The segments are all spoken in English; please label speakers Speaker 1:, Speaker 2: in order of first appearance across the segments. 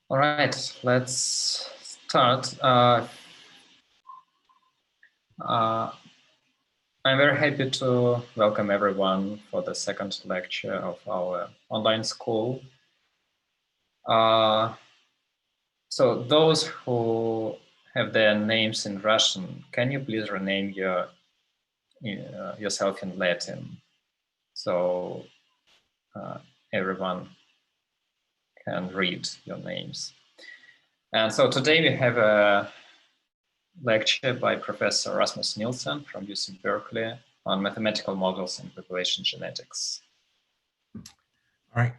Speaker 1: All right, let's start. I'm very happy to welcome everyone for the second lecture of our online school. So those who have their names in Russian, can you please rename yourself in Latin? So everyone can read your names. And so today we have a lecture by Professor Rasmus Nielsen from UC Berkeley on mathematical models in population genetics.
Speaker 2: All right.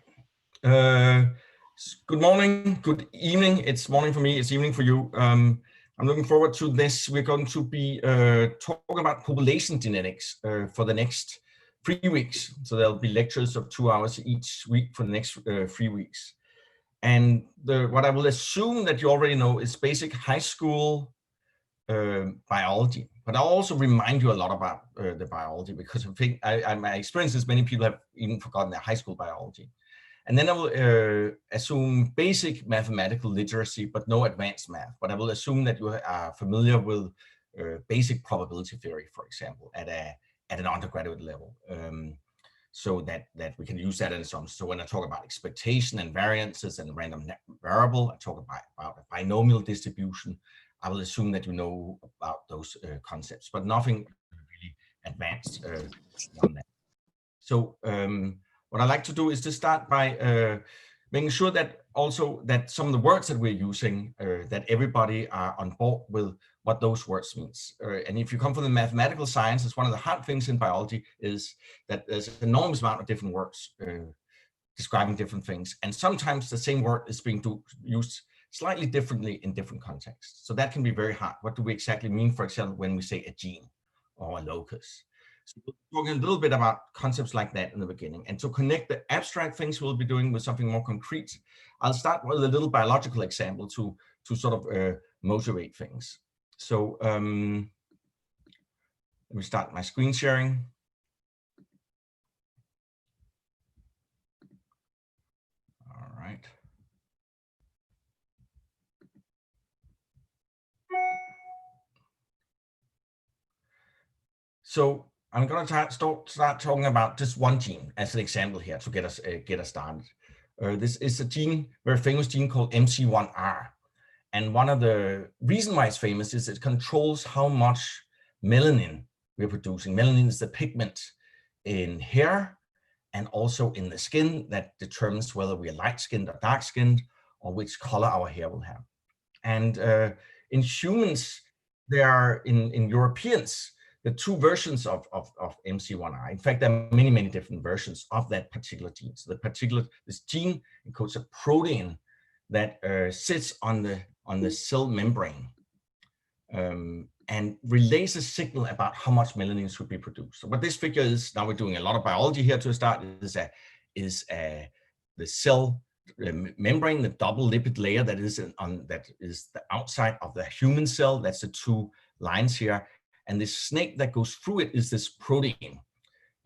Speaker 2: Good morning, good evening. It's morning for me, it's evening for you. I'm looking forward to this. We're going to be talking about population genetics for the next 3 weeks. So there'll be lectures of 2 hours each week for the next 3 weeks. And what I will assume that you already know is basic high school biology. But I'll also remind you a lot about the biology, because I think my experience is many people have even forgotten their high school biology. And then I will assume basic mathematical literacy, but no advanced math. But I will assume that you are familiar with basic probability theory, for example, at an undergraduate level, so that we can use that as some. So when I talk about expectation and variances and random variable, I talk about a binomial distribution. I will assume that you know about those concepts, but nothing really advanced on that. So what I like to do is to start by making sure that also that some of the words that we're using, that everybody are on board with what those words means. And if you come from the mathematical sciences, one of the hard things in biology is that there's an enormous amount of different words describing different things. And sometimes the same word is being used slightly differently in different contexts. So that can be very hard. What do we exactly mean, for example, when we say a gene or a locus? So we're talking a little bit about concepts like that in the beginning. And to connect the abstract things we'll be doing with something more concrete, I'll start with a little biological example to sort of motivate things. So let me start my screen sharing. All right. So I'm going to start talking about just one gene as an example here to get us started. This is a gene, very famous gene called MC1R. And one of the reasons why it's famous is it controls how much melanin we're producing. Melanin is the pigment in hair and also in the skin that determines whether we are light-skinned or dark-skinned, or which color our hair will have. And in humans, there are in Europeans, the two versions of MC1R. In fact, there are many, many different versions of that particular gene. So this gene encodes a protein that sits on the cell membrane and relays a signal about how much melanin should be produced. So what this figure is, now we're doing a lot of biology here to start, is the cell membrane, the double lipid layer that is the outside of the human cell. That's the two lines here. And this snake that goes through it is this protein,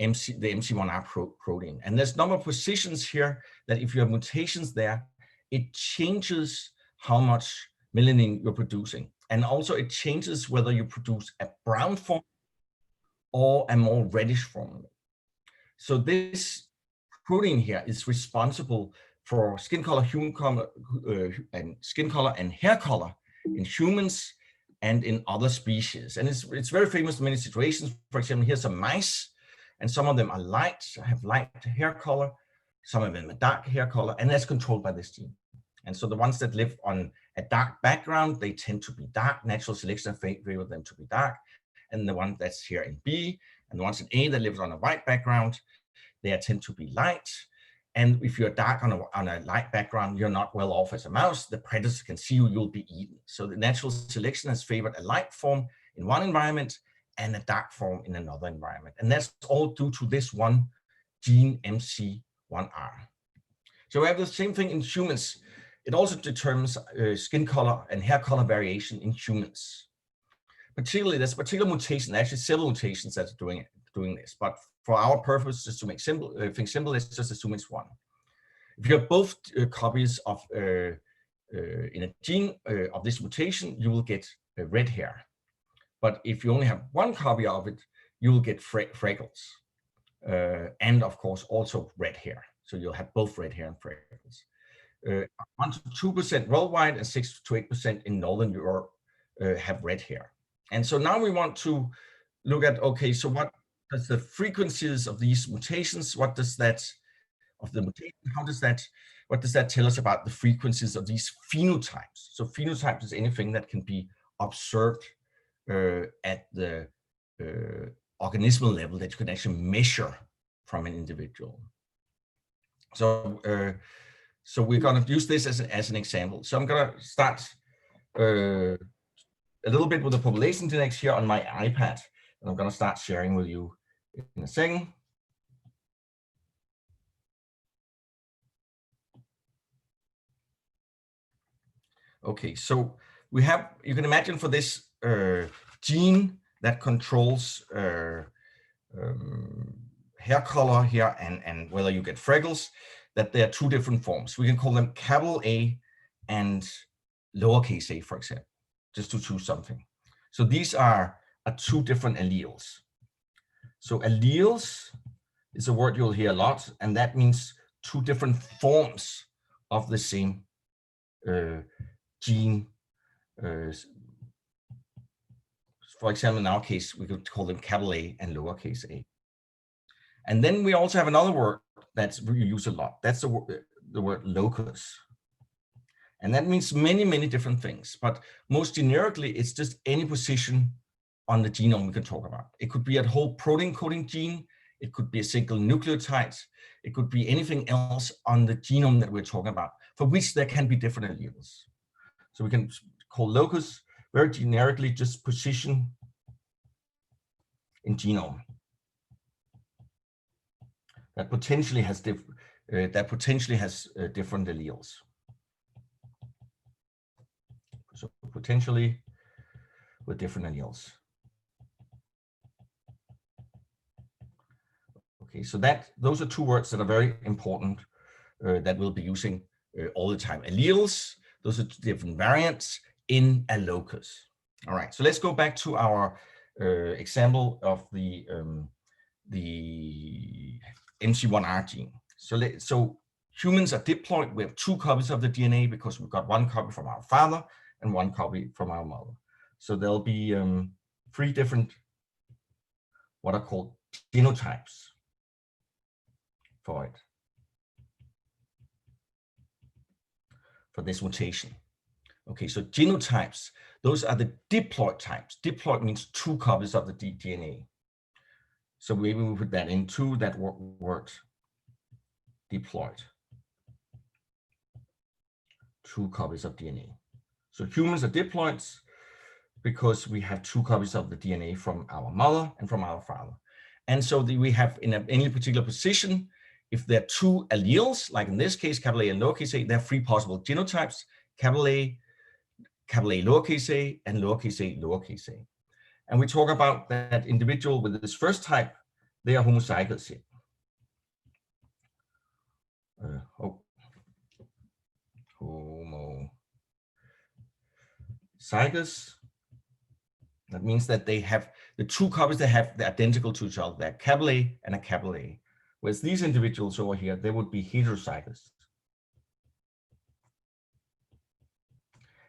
Speaker 2: the MC1R protein. And there's a number of positions here that if you have mutations there, it changes how much melanin you're producing. And also it changes whether you produce a brown form or a more reddish form. So this protein here is responsible for skin color, and hair color in humans and in other species. And it's very famous in many situations. For example, here's some mice, and some of them are have light hair color, some of them are dark hair color, and that's controlled by this gene. And so the ones that live on a dark background, they tend to be dark. Natural selection favors them to be dark. And the one that's here in B, and the ones in A that lives on a white background, they tend to be light. And if you're dark on a light background, you're not well off as a mouse. The predators can see you, you'll be eaten. So the natural selection has favored a light form in one environment and a dark form in another environment. And that's all due to this one gene, MC1R. So we have the same thing in humans. It also determines skin color and hair color variation in humans. Particularly, there's a particular mutation, actually several mutations that are doing this, but for our purpose, just to make things simple, let's just assume it's one. If you have both copies of in a gene of this mutation, you will get red hair. But if you only have one copy of it, you will get freckles. And of course, also red hair. So you'll have both red hair and freckles. 1 to 2% worldwide and 6 to 8% in Northern Europe have red hair. And so now we want to look at, okay, so what does the frequencies of these mutations, what does that, of the mutation, what does that tell us about the frequencies of these phenotypes? So phenotypes is anything that can be observed at the organismal level that you can actually measure from an individual. So, so we're going to use this as an example. So I'm going to start a little bit with the population index here on my iPad, and I'm going to start sharing with you in a second. Okay, so we have, you can imagine for this gene that controls hair color here and whether you get freckles, that there are two different forms. We can call them capital A and lowercase a, for example, just to choose something. So these are two different alleles. So alleles is a word you'll hear a lot, and that means two different forms of the same gene. For example, in our case, we could call them capital A and lowercase a. And then we also have another word that's we use a lot. That's the word locus. And that means many, many different things. But most generically, it's just any position on the genome we can talk about. It could be a whole protein coding gene. It could be a single nucleotide. It could be anything else on the genome that we're talking about, for which there can be different alleles. So we can call locus very generically just position in genome that potentially has different alleles. So potentially with different alleles. Okay, so those are two words that are very important that we'll be using all the time. Alleles, those are different variants in a locus. All right, so let's go back to our example of the MC1R gene. So humans are diploid. We have two copies of the DNA because we've got one copy from our father and one copy from our mother. So there'll be three different, what are called genotypes for it, for this mutation. Okay, so genotypes, those are the diploid types. Diploid means two copies of the DNA. So maybe we put that into that word, diploid. Two copies of DNA. So humans are diploids because we have two copies of the DNA from our mother and from our father. And so we have in any particular position, if there are two alleles, like in this case, capital A and lowercase a, there are three possible genotypes, capital A, lowercase a, and lowercase a. And we talk about that individual with this first type, they are homozygous here. Homozygous. That means that they have the two copies they have, they're identical to each other. They're capital A and a capital A. Whereas these individuals over here, they would be heterozygous.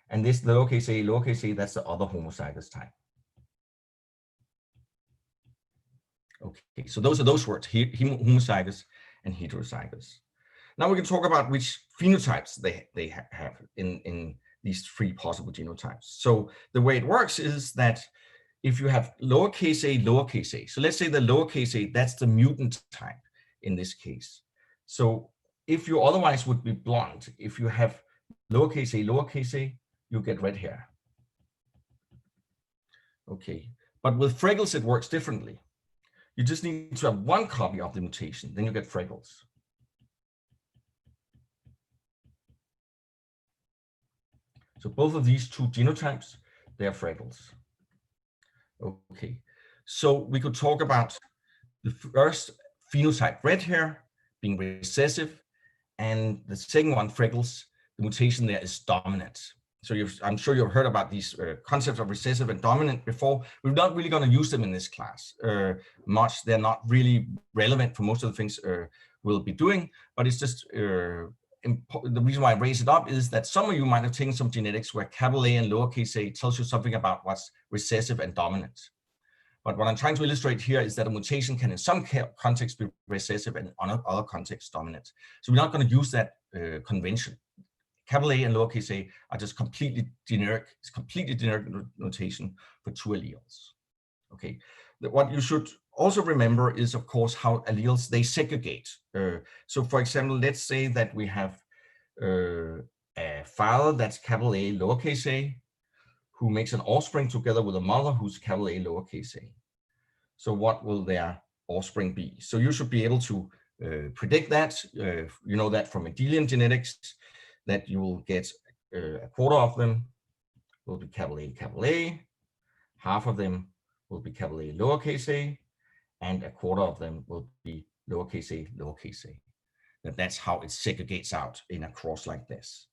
Speaker 2: And this lowercase a, that's the other homozygous type. Okay, so those are those words, homozygous and heterozygous. Now we can talk about which phenotypes they have in these three possible genotypes. So the way it works is that if you have lowercase a, so let's say the lowercase a, that's the mutant type in this case. So if you otherwise would be blonde, if you have lowercase a, you get red hair. Okay, but with freckles, it works differently. You just need to have one copy of the mutation, then you get freckles. So both of these two genotypes, they are freckles. Okay, so we could talk about the first phenotype, red hair, being recessive, and the second one, freckles, the mutation there is dominant. So I'm sure you've heard about these concepts of recessive and dominant before. We're not really going to use them in this class much. They're not really relevant for most of the things we'll be doing, but it's just the reason why I raise it up is that some of you might have taken some genetics where capital A and lowercase a tells you something about what's recessive and dominant. But what I'm trying to illustrate here is that a mutation can in some contexts be recessive and in other contexts dominant. So we're not going to use that convention. Capital A and lowercase a are just completely generic. It's completely generic notation for two alleles. Okay. What you should also remember is, of course, how alleles they segregate. So, for example, let's say that we have a father that's capital A lowercase a, who makes an offspring together with a mother who's capital A lowercase a. So, what will their offspring be? So, you should be able to predict that. You know that from Mendelian genetics, that you will get a quarter of them will be capital A, half of them will be capital A lowercase a, and a quarter of them will be lowercase a. That's how it segregates out in a cross like this.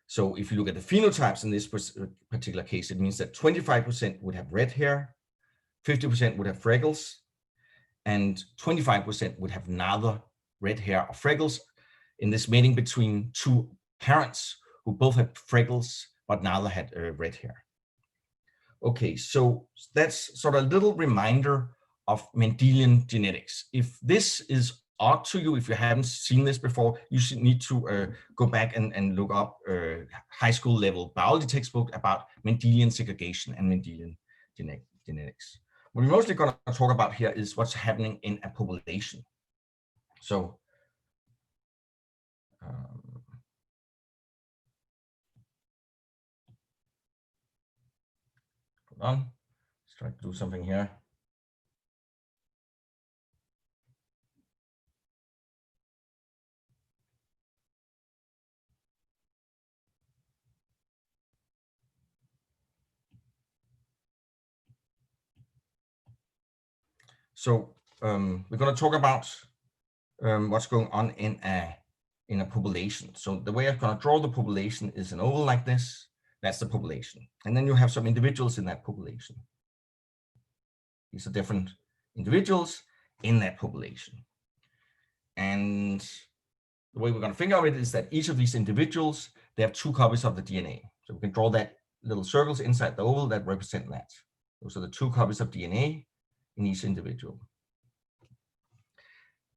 Speaker 2: So if you look at the phenotypes in this particular case, it means that 25% would have red hair, 50% would have freckles, and 25% would have neither red hair or freckles in this mating between two parents who both had freckles but neither had red hair. Okay, so that's sort of a little reminder of Mendelian genetics. If this is odd to you, if you haven't seen this before, you should need to go back and look up high school level biology textbook about Mendelian segregation and Mendelian genetics. What we're mostly going to talk about here is what's happening in a population. So hold on, let's try to do something here. So we're going to talk about what's going on in a population. So the way I'm going to draw the population is an oval like this. That's the population. And then you have some individuals in that population. These are different individuals in that population. And the way we're going to think of it is that each of these individuals, they have two copies of the DNA. So we can draw that little circles inside the oval that represent that. Those are the two copies of DNA in each individual.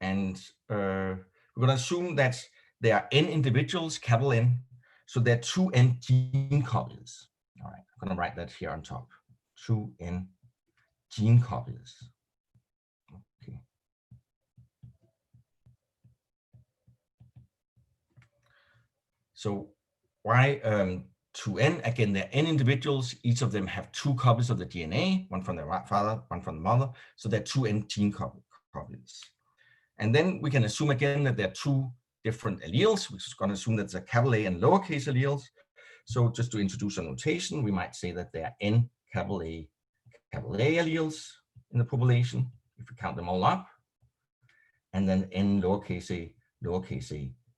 Speaker 2: And we're going to assume that there are n individuals, capital N, so there are 2n gene copies. All right, I'm going to write that here on top. 2n gene copies. Okay. So why 2n? Again, there are n individuals. Each of them have two copies of the DNA, one from their father, one from the mother. So there are 2n gene copies. And then we can assume again that there are two different alleles, which is going to assume that there are capital A and lowercase alleles. So just to introduce a notation, we might say that there are n capital A alleles in the population, if we count them all up, and then n lowercase a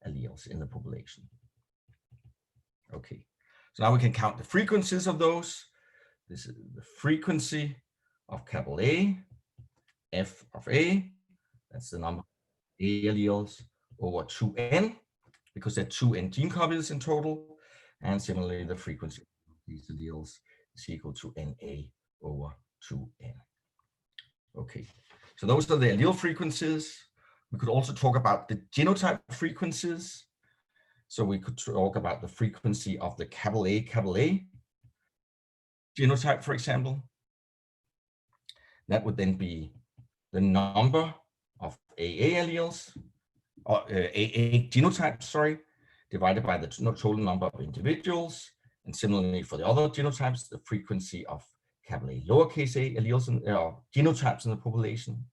Speaker 2: alleles in the population. Okay, so now we can count the frequencies of those. This is the frequency of capital A, F of A, that's the number of A alleles over 2n, because there are 2n gene copies in total. And similarly, the frequency of these alleles is equal to NA over 2n. Okay, so those are the allele frequencies. We could also talk about the genotype frequencies. So we could talk about the frequency of the capital A genotype, for example. That would then be the number of AA alleles, or AA genotypes, sorry, divided by the total number of individuals. And similarly for the other genotypes, the frequency of capital A lowercase a alleles genotypes in the population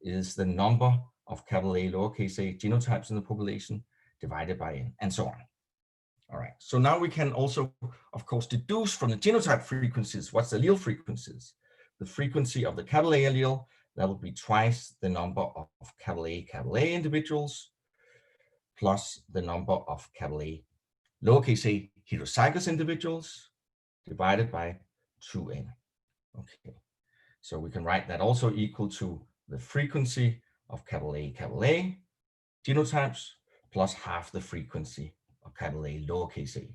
Speaker 2: is the number of capital A lowercase a genotypes in the population divided by n, and so on. All right, so now we can also, of course, deduce from the genotype frequencies what's the allele frequencies. The frequency of the capital A allele, that will be twice the number of capital A individuals plus the number of capital A lowercase a heterozygous individuals divided by 2n. Okay, so we can write that also equal to the frequency of capital A genotypes plus half the frequency of capital A lowercase a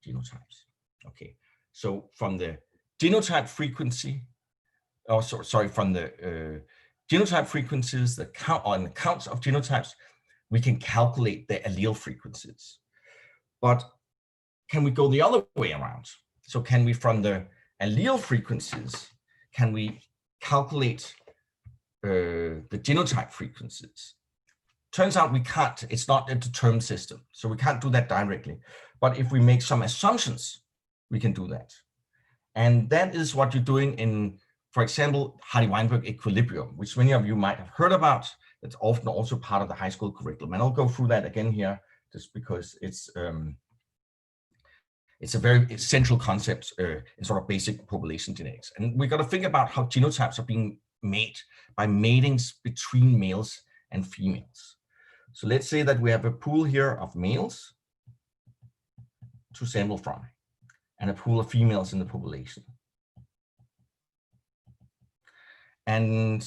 Speaker 2: genotypes. Okay, so from the genotype frequency, from the genotype frequencies, the counts of genotypes, we can calculate the allele frequencies. But can we go the other way around? So can we, from the allele frequencies, can we calculate the genotype frequencies? Turns out we can't. It's not a determined system, so we can't do that directly. But if we make some assumptions, we can do that. And that is what you're doing in, for example, Hardy-Weinberg equilibrium, which many of you might have heard about. That's often also part of the high school curriculum. And I'll go through that again here, just because it's a very central concept in sort of basic population genetics. And we got to think about how genotypes are being made by matings between males and females. So let's say that we have a pool here of males to sample from, and a pool of females in the population. And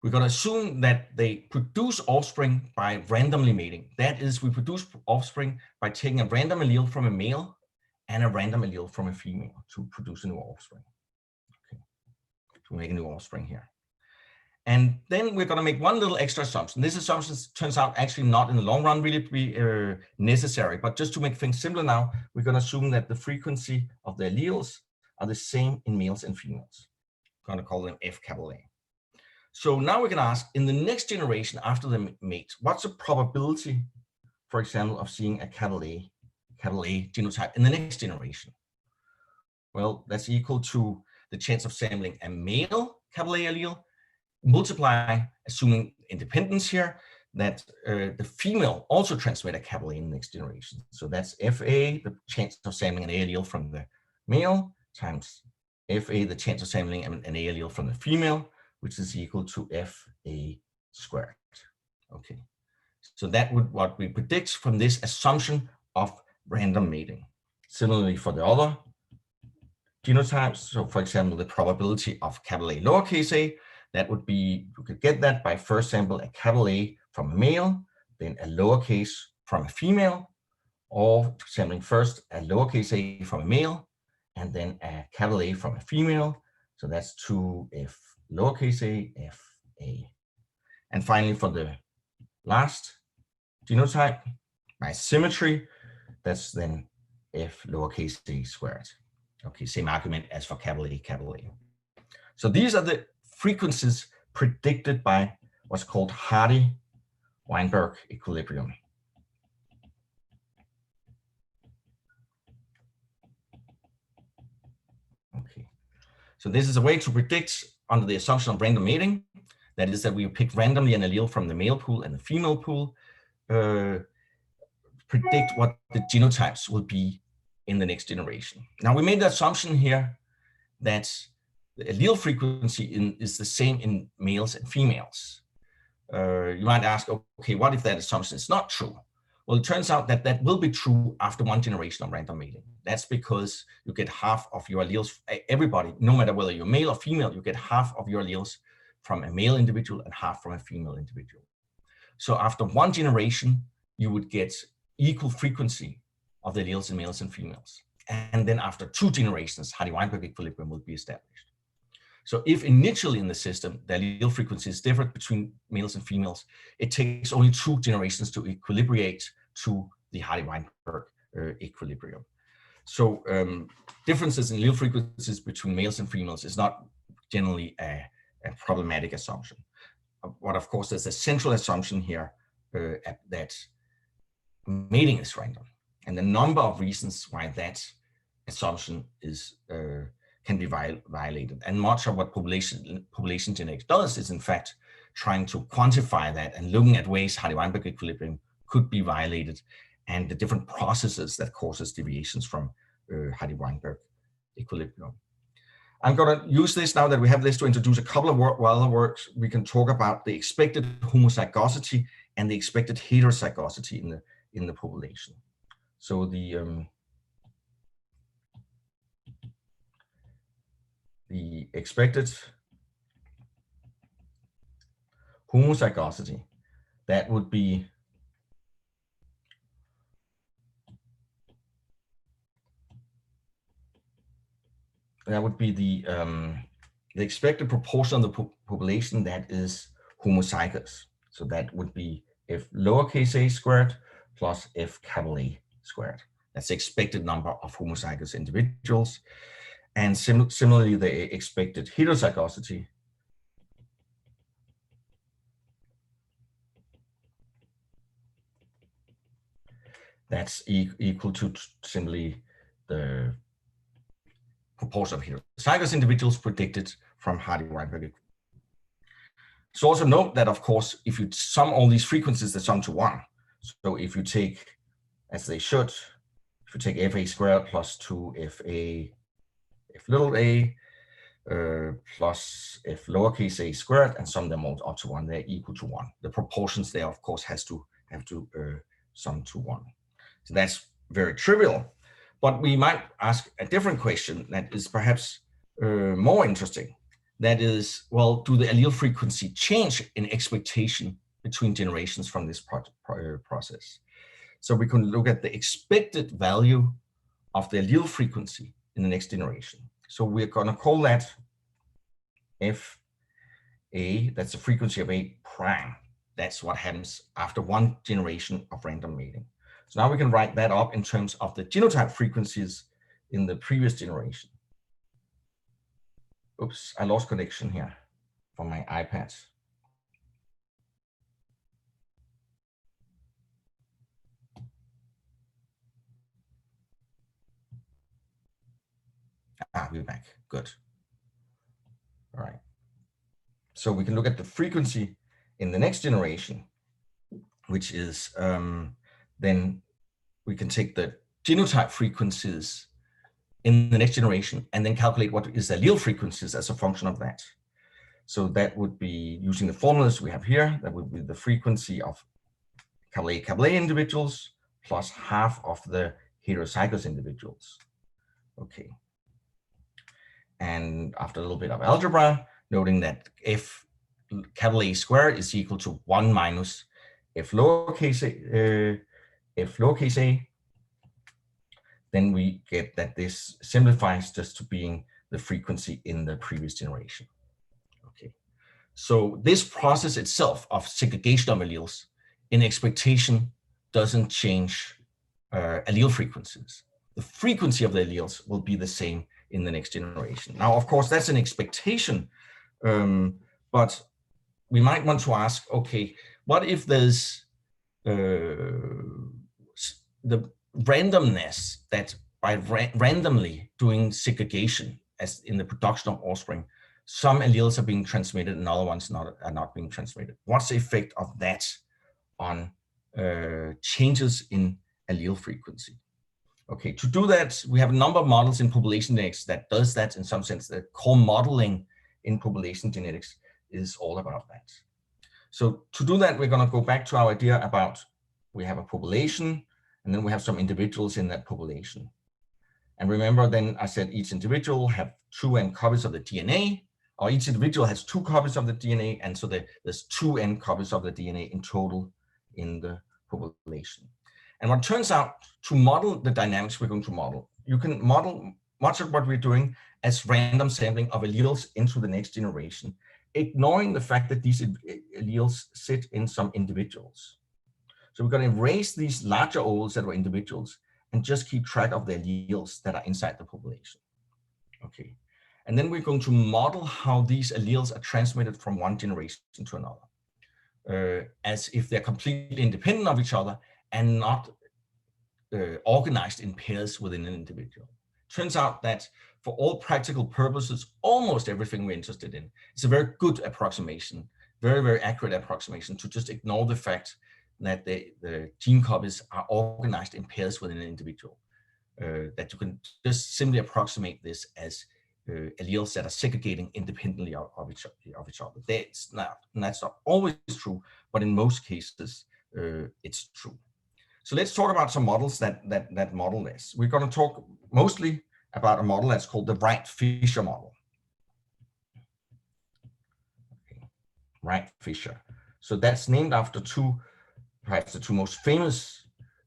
Speaker 2: we're going to assume that they produce offspring by randomly mating. That is, we produce offspring by taking a random allele from a male and a random allele from a female to produce a new offspring. Okay, to make a new offspring here. And then we're going to make one little extra assumption. This assumption turns out actually not in the long run really to be necessary, but just to make things simpler now, we're going to assume that the frequency of the alleles are the same in males and females. I'm going to call them F capital A. So now we can ask, in the next generation after the mate, what's the probability, for example, of seeing a capital A genotype in the next generation? Well, that's equal to the chance of sampling a male capital A allele, multiply, assuming independence here, that the female also transmit a capital A in the next generation. So that's FA, the chance of sampling an A allele from the male, times FA, the chance of sampling an A allele from the female, which is equal to FA squared. Okay, so that would what we predict from this assumption of random mating. Similarly for the other genotypes, so for example, the probability of capital A lowercase a, that would be, you could get that by first sample a capital A from a male, then a lowercase from a female, or sampling first a lowercase a from a male, and then a capital A from a female. So that's 2F lowercase a, F A. And finally, for the last genotype, by symmetry, that's then F lowercase a squared. Okay, same argument as for capital A, capital A. So these are the frequencies predicted by what's called Hardy-Weinberg equilibrium. Okay, so this is a way to predict under the assumption of random mating. That is that we pick randomly an allele from the male pool and the female pool, predict what the genotypes will be in the next generation. Now we made the assumption here that the allele frequency is the same in males and females. You might ask, okay, what if that assumption is not true? Well, it turns out that that will be true after one generation of random mating. That's because you get half of your alleles, everybody, no matter whether you're male or female, you get half of your alleles from a male individual and half from a female individual. So after one generation, you would get equal frequency of the alleles in males and females. And then after two generations, Hardy-Weinberg equilibrium will be established. So if initially in the system, the allele frequency is different between males and females, it takes only two generations to equilibrate to the Hardy-Weinberg equilibrium. So differences in allele frequencies between males and females is not generally a problematic assumption. But of course, there's a central assumption here that mating is random. And the number of reasons why that assumption is can be violated. And much of what population genetics does is in fact trying to quantify that and looking at ways Hardy-Weinberg equilibrium could be violated and the different processes that causes deviations from Hardy-Weinberg equilibrium. I'm going to use this now that we have this to introduce a couple of other works. We can talk about the expected homozygosity and the expected heterozygosity in the population. So the expected homozygosity, that would be the expected proportion of the population that is homozygous. So that would be f lowercase a squared plus f capital A squared. That's the expected number of homozygous individuals. And similarly, the expected heterozygosity, that's equal to simply the proportion of heterozygous individuals predicted from Hardy-Weinberg. So also note that, of course, if you sum all these frequencies, they sum to 1. So if you take, as they should, if you take fa squared plus 2fa f little a plus f lowercase a squared and sum them all up to 1, they're equal to 1. The proportions there, of course, have to sum to 1. So that's very trivial. But we might ask a different question that is perhaps more interesting. That is, well, do the allele frequency change in expectation between generations from this process? So we can look at the expected value of the allele frequency in the next generation. So we're going to call that Fa, that's the frequency of A prime. That's what happens after one generation of random mating. So now we can write that up in terms of the genotype frequencies in the previous generation. Oops, I lost connection here from my iPad. We're back. Good. All right. So we can look at the frequency in the next generation, which is then we can take the genotype frequencies in the next generation and then calculate what is the allele frequencies as a function of that. So that would be using the formulas we have here. That would be the frequency of capital A individuals plus half of the heterozygous individuals. Okay. And after a little bit of algebra, noting that f capital A squared is equal to 1 minus f lowercase a, then we get that this simplifies just to being the frequency in the previous generation. Okay, so this process itself of segregation of alleles in expectation doesn't change allele frequencies. The frequency of the alleles will be the same in the next generation. Now, of course, that's an expectation, but we might want to ask, okay, what if there's the randomness that by randomly doing segregation, as in the production of offspring, some alleles are being transmitted and other ones are not being transmitted. What's the effect of that on changes in allele frequency? Okay, to do that, we have a number of models in population genetics that does that in some sense. The core modeling in population genetics is all about that. So to do that, we're going to go back to our idea about we have a population and then we have some individuals in that population. And remember then I said each individual have 2n copies of the DNA, or each individual has 2 copies of the DNA. And so there's 2n copies of the DNA in total in the population. And what turns out, to model the dynamics we're going to model, you can model much of what we're doing as random sampling of alleles into the next generation, ignoring the fact that these alleles sit in some individuals. So we're going to erase these larger ovals that were individuals and just keep track of the alleles that are inside the population. Okay. And then we're going to model how these alleles are transmitted from one generation to another, as if they're completely independent of each other and not organized in pairs within an individual. Turns out that for all practical purposes, almost everything we're interested in, it's a very good approximation, very, very accurate approximation to just ignore the fact that the gene copies are organized in pairs within an individual, that you can just simply approximate this as alleles that are segregating independently of each other. That's not always true, but in most cases, it's true. So let's talk about some models that model this. We're going to talk mostly about a model that's called the Wright-Fisher model. Okay. Wright-Fisher. So that's named after perhaps the two most famous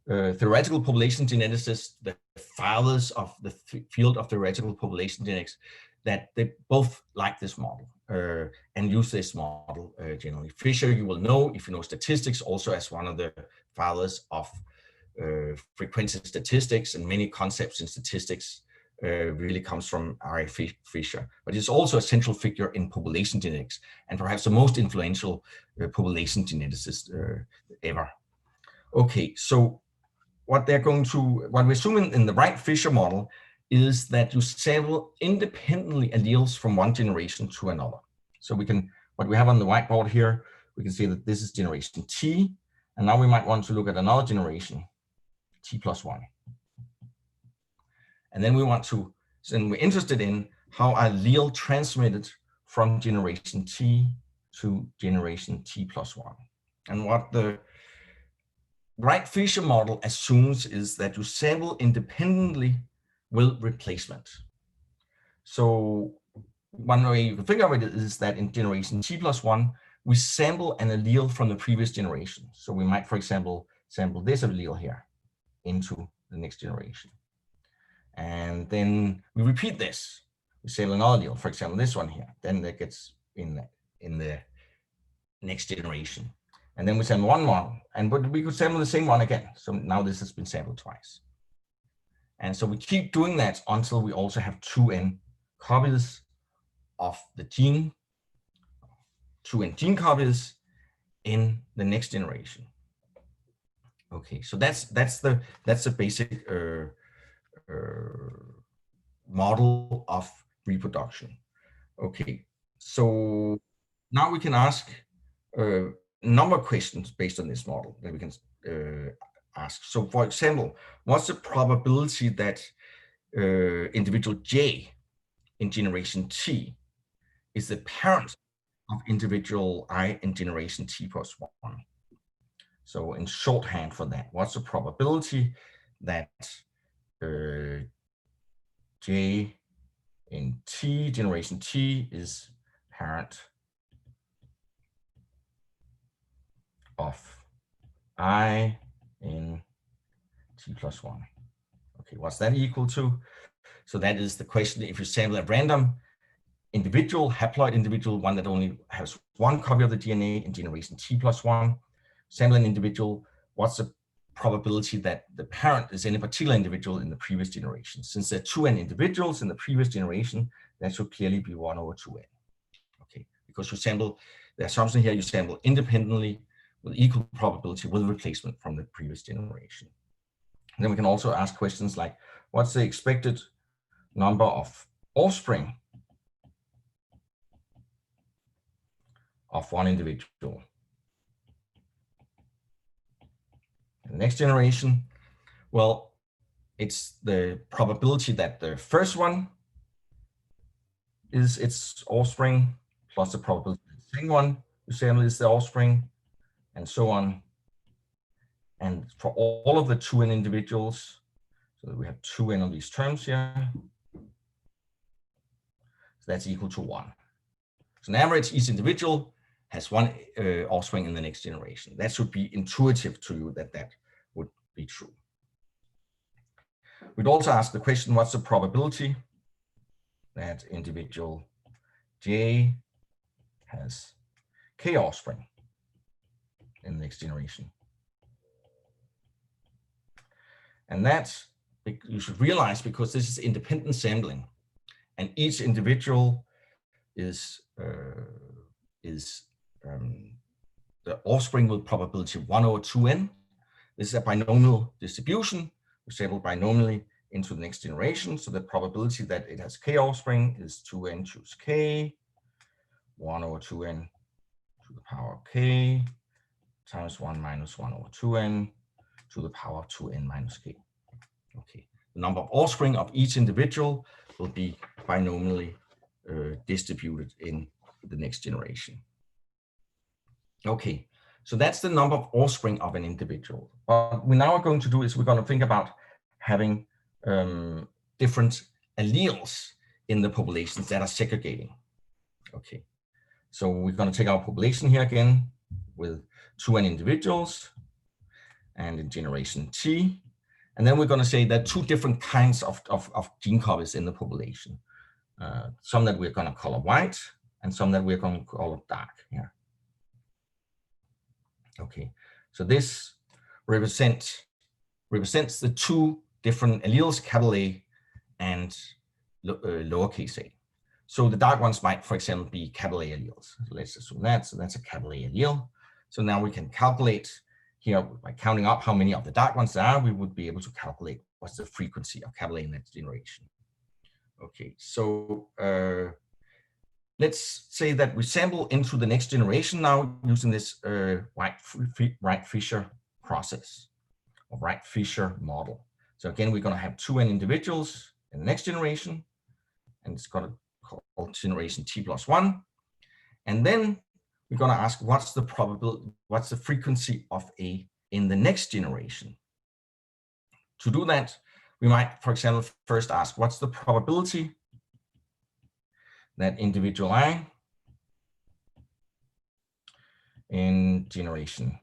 Speaker 2: theoretical population geneticists, the fathers of the field of theoretical population genetics, that they both like this model and use this model generally. Fisher, you will know if you know statistics, also as one of the fathers of frequency statistics, and many concepts in statistics really comes from R.A. Fisher. But he's also a central figure in population genetics, and perhaps the most influential population geneticist ever. Okay, so what we're assuming in the Wright-Fisher model is that you sample independently alleles from one generation to another. So what we have on the whiteboard here, we can see that this is generation T, and now we might want to look at another generation, T+1. And then we're interested in how allele transmitted from generation T to generation T+1. And what the Wright-Fisher model assumes is that you sample independently with replacement. So one way you can think of it is that in generation T+1, we sample an allele from the previous generation. So we might, for example, sample this allele here into the next generation. And then we repeat this. We sample another allele, for example, this one here. Then that gets in the next generation. And then we sample one more, but we could sample the same one again. So now this has been sampled twice. And so we keep doing that until we also have 2n copies of the gene, 2n gene copies in the next generation. Okay, so that's the basic model of reproduction. Okay, so now we can ask a number of questions based on this model that we can ask. So for example, what's the probability that individual J in generation T is the parent of individual I in generation T+1? So in shorthand for that, what's the probability that J in T, generation T, is parent of I in T+1? Okay, what's that equal to? So that is the question. If you sample a random individual, haploid individual, one that only has one copy of the DNA in generation T+1, sample an individual, what's the probability that the parent is any particular individual in the previous generation? Since there are 2n individuals in the previous generation, that should clearly be 1/2n. Okay, because you sample, the assumption here, you sample independently with equal probability with replacement from the previous generation. And then we can also ask questions like, what's the expected number of offspring of one individual in the next generation? Well, it's the probability that the first one is its offspring plus the probability that the second one you sample is the offspring, and so on. And for all of the 2n individuals, so that we have 2n of these terms here, so that's equal to 1. So on average, each individual has one offspring in the next generation. That should be intuitive to you that that would be true. We'd also ask the question, what's the probability that individual J has k offspring in the next generation? And that's, you should realize, because this is independent sampling, and each individual is the offspring with probability 1/2n. This is a binomial distribution. We sample binomially into the next generation. So the probability that it has k offspring is 2n choose k, 1/2n to the power of k, times 1 minus 1/2n to the power of 2n minus k. Okay, the number of offspring of each individual will be binomially distributed in the next generation. Okay, So that's the number of offspring of an individual. What we now are going to do is we're going to think about having different alleles in the populations that are segregating. Okay, so we're going to take our population here again with 2n individuals and in generation T. And then we're going to say there are two different kinds of gene copies in the population. Some that we're going to color white and some that we're going to color dark here. Okay, so this represents the two different alleles, capital A and lowercase a. So the dark ones might, for example, be capital A alleles. So let's assume that. So that's a capital A allele. So now we can calculate here by counting up how many of the dark ones there are. We would be able to calculate what's the frequency of capital A in that generation. Okay, so let's say that we sample into the next generation now using this Wright-Fisher process or Wright-Fisher model. So again, we're going to have 2n individuals in the next generation, and it's going to call generation T plus 1. And then we're going to ask what's the probability, what's the frequency of A in the next generation. To do that, we might, for example, first ask what's the probability that individual I in generation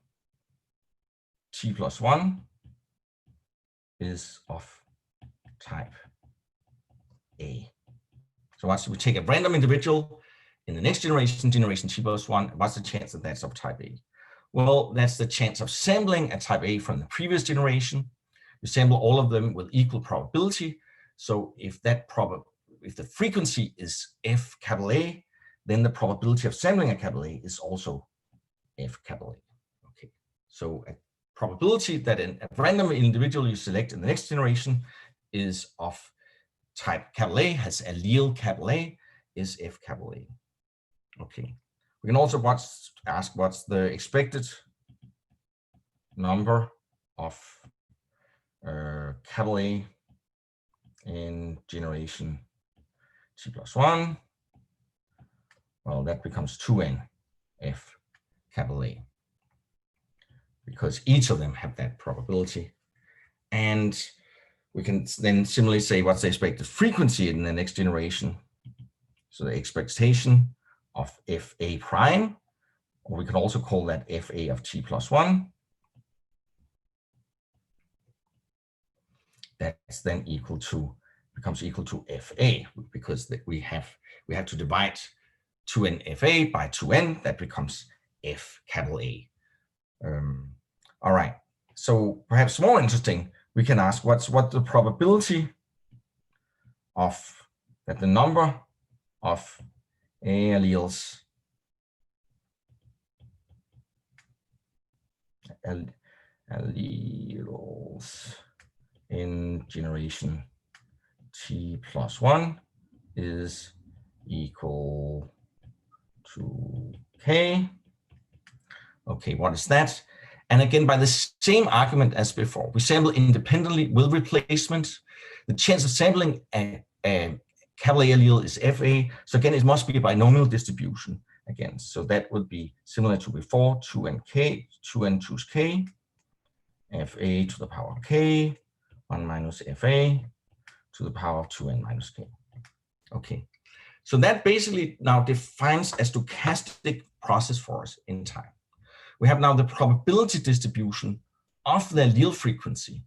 Speaker 2: T plus 1 is of type A. So once we take a random individual in the next generation, generation T plus 1, what's the chance that that's of type A? Well, that's the chance of sampling a type A from the previous generation. You sample all of them with equal probability. So if the frequency is F capital A, then the probability of sampling a capital A is also F capital A. Okay, so a probability that a random individual you select in the next generation is of type capital A, has allele capital A, is F capital A. Okay, we can also ask what's the expected number of capital A in generation T plus 1. Well, that becomes 2n F capital A, because each of them have that probability. And we can then similarly say what's the expected frequency in the next generation. So the expectation of FA prime, or we can also call that FA of T plus 1. That's then becomes equal to FA, because we have to divide 2n FA by 2n. That becomes F capital A. All right. So perhaps more interesting, we can ask what the probability of that the number of A alleles in generation T plus 1 is equal to K. Okay, what is that? And again, by the same argument as before, we sample independently with replacement. The chance of sampling a capital A allele is FA. So again, it must be a binomial distribution again. So that would be similar to before, 2n choose K, FA to the power of K, 1 minus FA to the power of 2n minus K. Okay, so that basically now defines a stochastic process for us in time. We have now the probability distribution of the allele frequency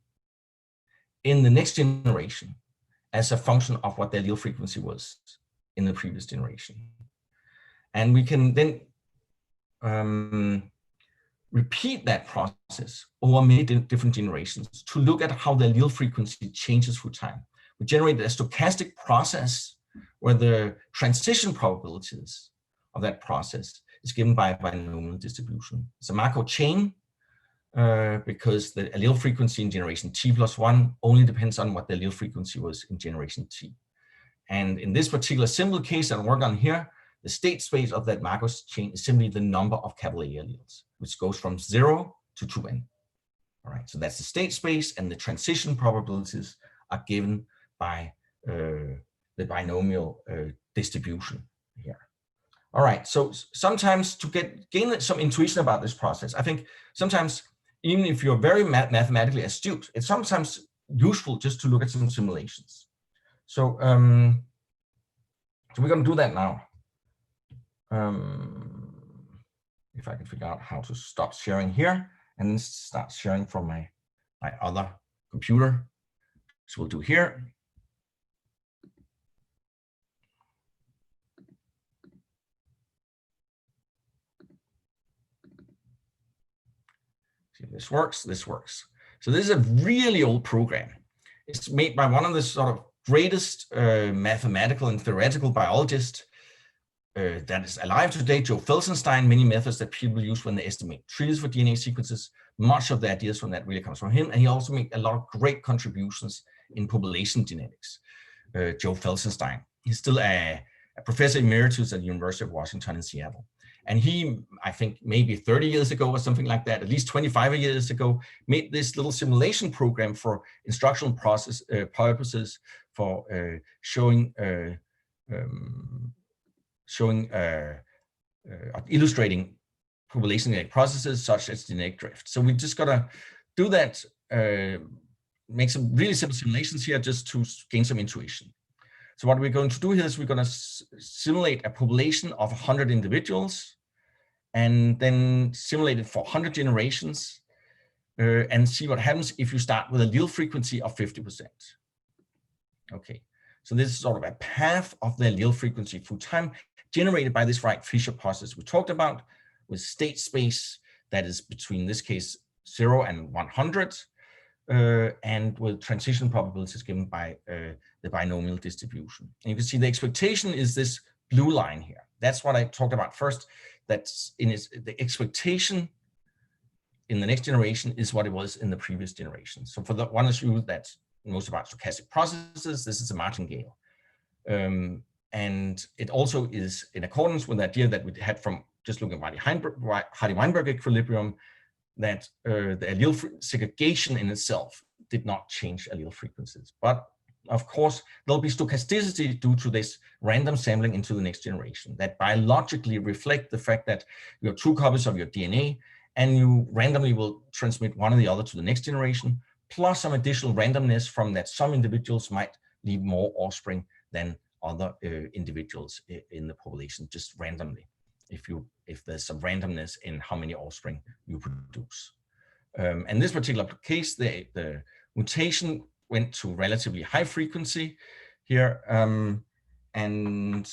Speaker 2: in the next generation as a function of what the allele frequency was in the previous generation. And we can then repeat that process over many different generations to look at how the allele frequency changes through time. We generate a stochastic process where the transition probabilities of that process is given by a binomial distribution. It's a Markov chain because the allele frequency in generation T plus 1 only depends on what the allele frequency was in generation T. And in this particular simple case that I work on here, the state space of that Markov chain is simply the number of capital A alleles, which goes from 0 to 2n. All right, so that's the state space, and the transition probabilities are given by the binomial distribution here. All right, so sometimes to gain some intuition about this process, I think sometimes even if you're very mathematically astute, it's sometimes useful just to look at some simulations. So, so we're going to do that now. If I can figure out how to stop sharing here and then start sharing from my other computer. So we'll do here. See if this works. This works. So this is a really old program. It's made by one of the sort of greatest mathematical and theoretical biologists that is alive today, Joe Feldstein. Many methods that people use when they estimate trees for DNA sequences, much of the ideas from that really comes from him. And he also made a lot of great contributions in population genetics, Joe Feldstein. He's still a professor emeritus at the University of Washington in Seattle. And he, I think maybe 30 years ago or something like that, at least 25 years ago, made this little simulation program for instructional process purposes for illustrating population genetic processes such as genetic drift. So we just gotta do that, make some really simple simulations here just to gain some intuition. So what we're going to do here is we're going to simulate a population of 100 individuals and then simulate it for 100 generations and see what happens if you start with a allele frequency of 50%. Okay, so this is sort of a path of the allele frequency through time generated by this Wright-Fisher process we talked about with state space that is between, in this case, 0 and 100. And with transition probabilities given by the binomial distribution. And you can see the expectation is this blue line here. That's what I talked about first. That's the expectation in the next generation is what it was in the previous generation. So for the one of you that knows about stochastic processes, this is a martingale. And it also is in accordance with the idea that we had from just looking at Hardy-Weinberg equilibrium, that the allele segregation in itself did not change allele frequencies. But of course, there'll be stochasticity due to this random sampling into the next generation that biologically reflect the fact that you have 2 copies of your DNA and you randomly will transmit one or the other to the next generation, plus some additional randomness from that some individuals might leave more offspring than other individuals in the population, just randomly. If there's some randomness in how many offspring you produce. In this particular case, the mutation went to relatively high frequency here and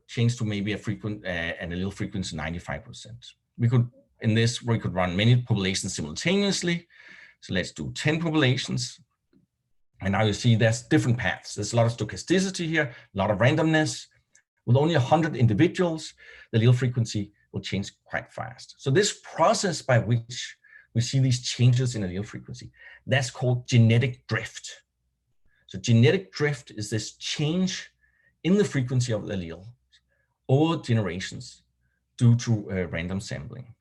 Speaker 2: changed to maybe an allele frequency 95%. We could run many populations simultaneously. So let's do 10 populations. And now you see there's different paths. There's a lot of stochasticity here, a lot of randomness. With only 100 individuals, the allele frequency will change quite fast. So this process by which we see these changes in allele frequency, that's called genetic drift. So genetic drift is this change in the frequency of the allele over generations due to random sampling.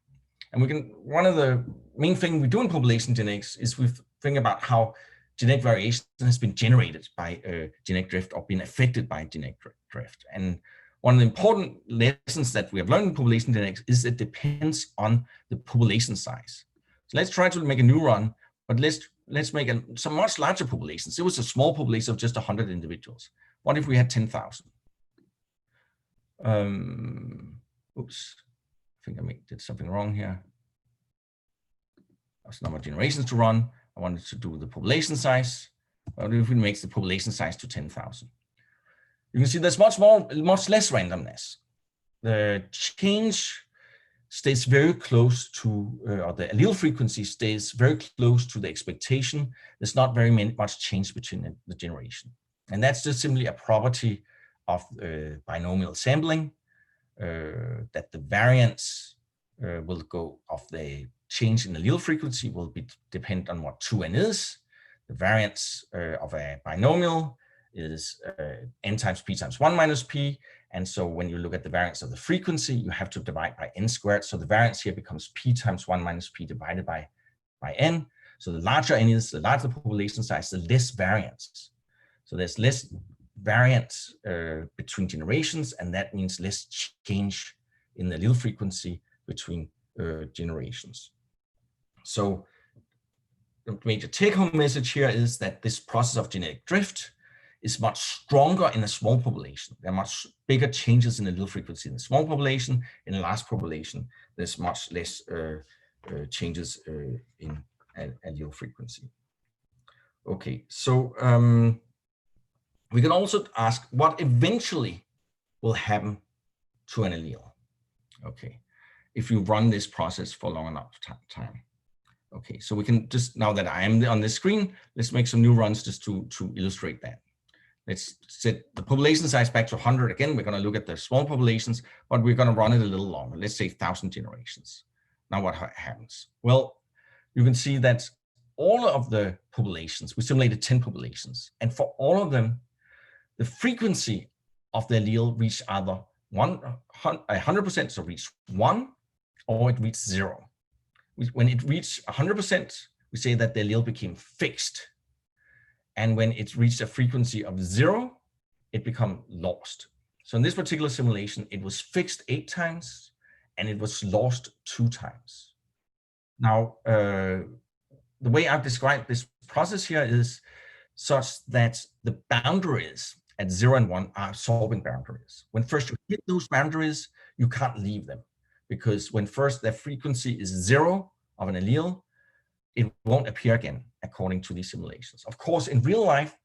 Speaker 2: And one of the main things we do in population genetics is we think about how genetic variation has been generated by genetic drift or been affected by genetic drift. And one of the important lessons that we have learned in population genetics is it depends on the population size. So let's try to make a new run, but let's make some much larger populations. It was a small population of just 100 individuals. What if we had 10,000? Oops, I think I did something wrong here. There's number of generations to run. I wanted to do the population size. What if we make the population size to 10,000? You can see there's much less randomness. The change stays very close to, or the allele frequency stays very close to the expectation. There's not very much change between the generation. And that's just simply a property of binomial sampling, that the variance will go of the change in allele frequency will depend on what 2n is. The variance of a binomial is n times p times 1 minus p. And so when you look at the variance of the frequency, you have to divide by n squared. So the variance here becomes p times 1 minus p divided by n. So the larger n is, the larger the population size, the less variance. So there's less variant between generations, and that means less change in the allele frequency between generations. So the major take-home message here is that this process of genetic drift is much stronger in a small population. There are much bigger changes in the allele frequency in the small population. In the large population, there's much less changes in allele frequency. Okay, so we can also ask what eventually will happen to an allele. Okay, if you run this process for long enough time. Okay, so we can just, now that I am on the screen, let's make some new runs just to illustrate that. Let's set the population size back to 100 again. We're going to look at the small populations, but we're going to run it a little longer. Let's say 1,000 generations. Now what happens? Well, you can see that all of the populations, we simulated 10 populations, and for all of them, the frequency of the allele reached either 100%, so reached 1, or it reached 0. When it reached 100%, we say that the allele became fixed. And when it reached a frequency of 0, it became lost. So in this particular simulation, it was fixed 8 times and it was lost 2 times. Now, the way I've described this process here is such that the boundaries at 0 and 1 are absorbing boundaries. When first you hit those boundaries, you can't leave them, because when first the frequency is 0 of an allele, it won't appear again according to these simulations. Of course, in real life,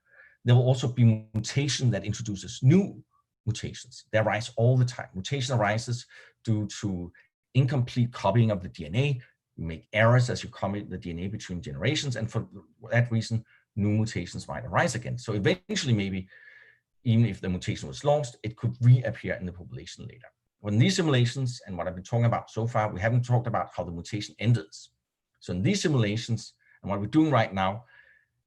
Speaker 2: there will also be mutation that introduces new mutations. They arise all the time. Mutation arises due to incomplete copying of the DNA. You make errors as you copy the DNA between generations, and for that reason, new mutations might arise again. So eventually, maybe, even if the mutation was lost, it could reappear in the population later. When these simulations, and what I've been talking about so far, we haven't talked about how the mutation enters. So in these simulations, and what we're doing right now,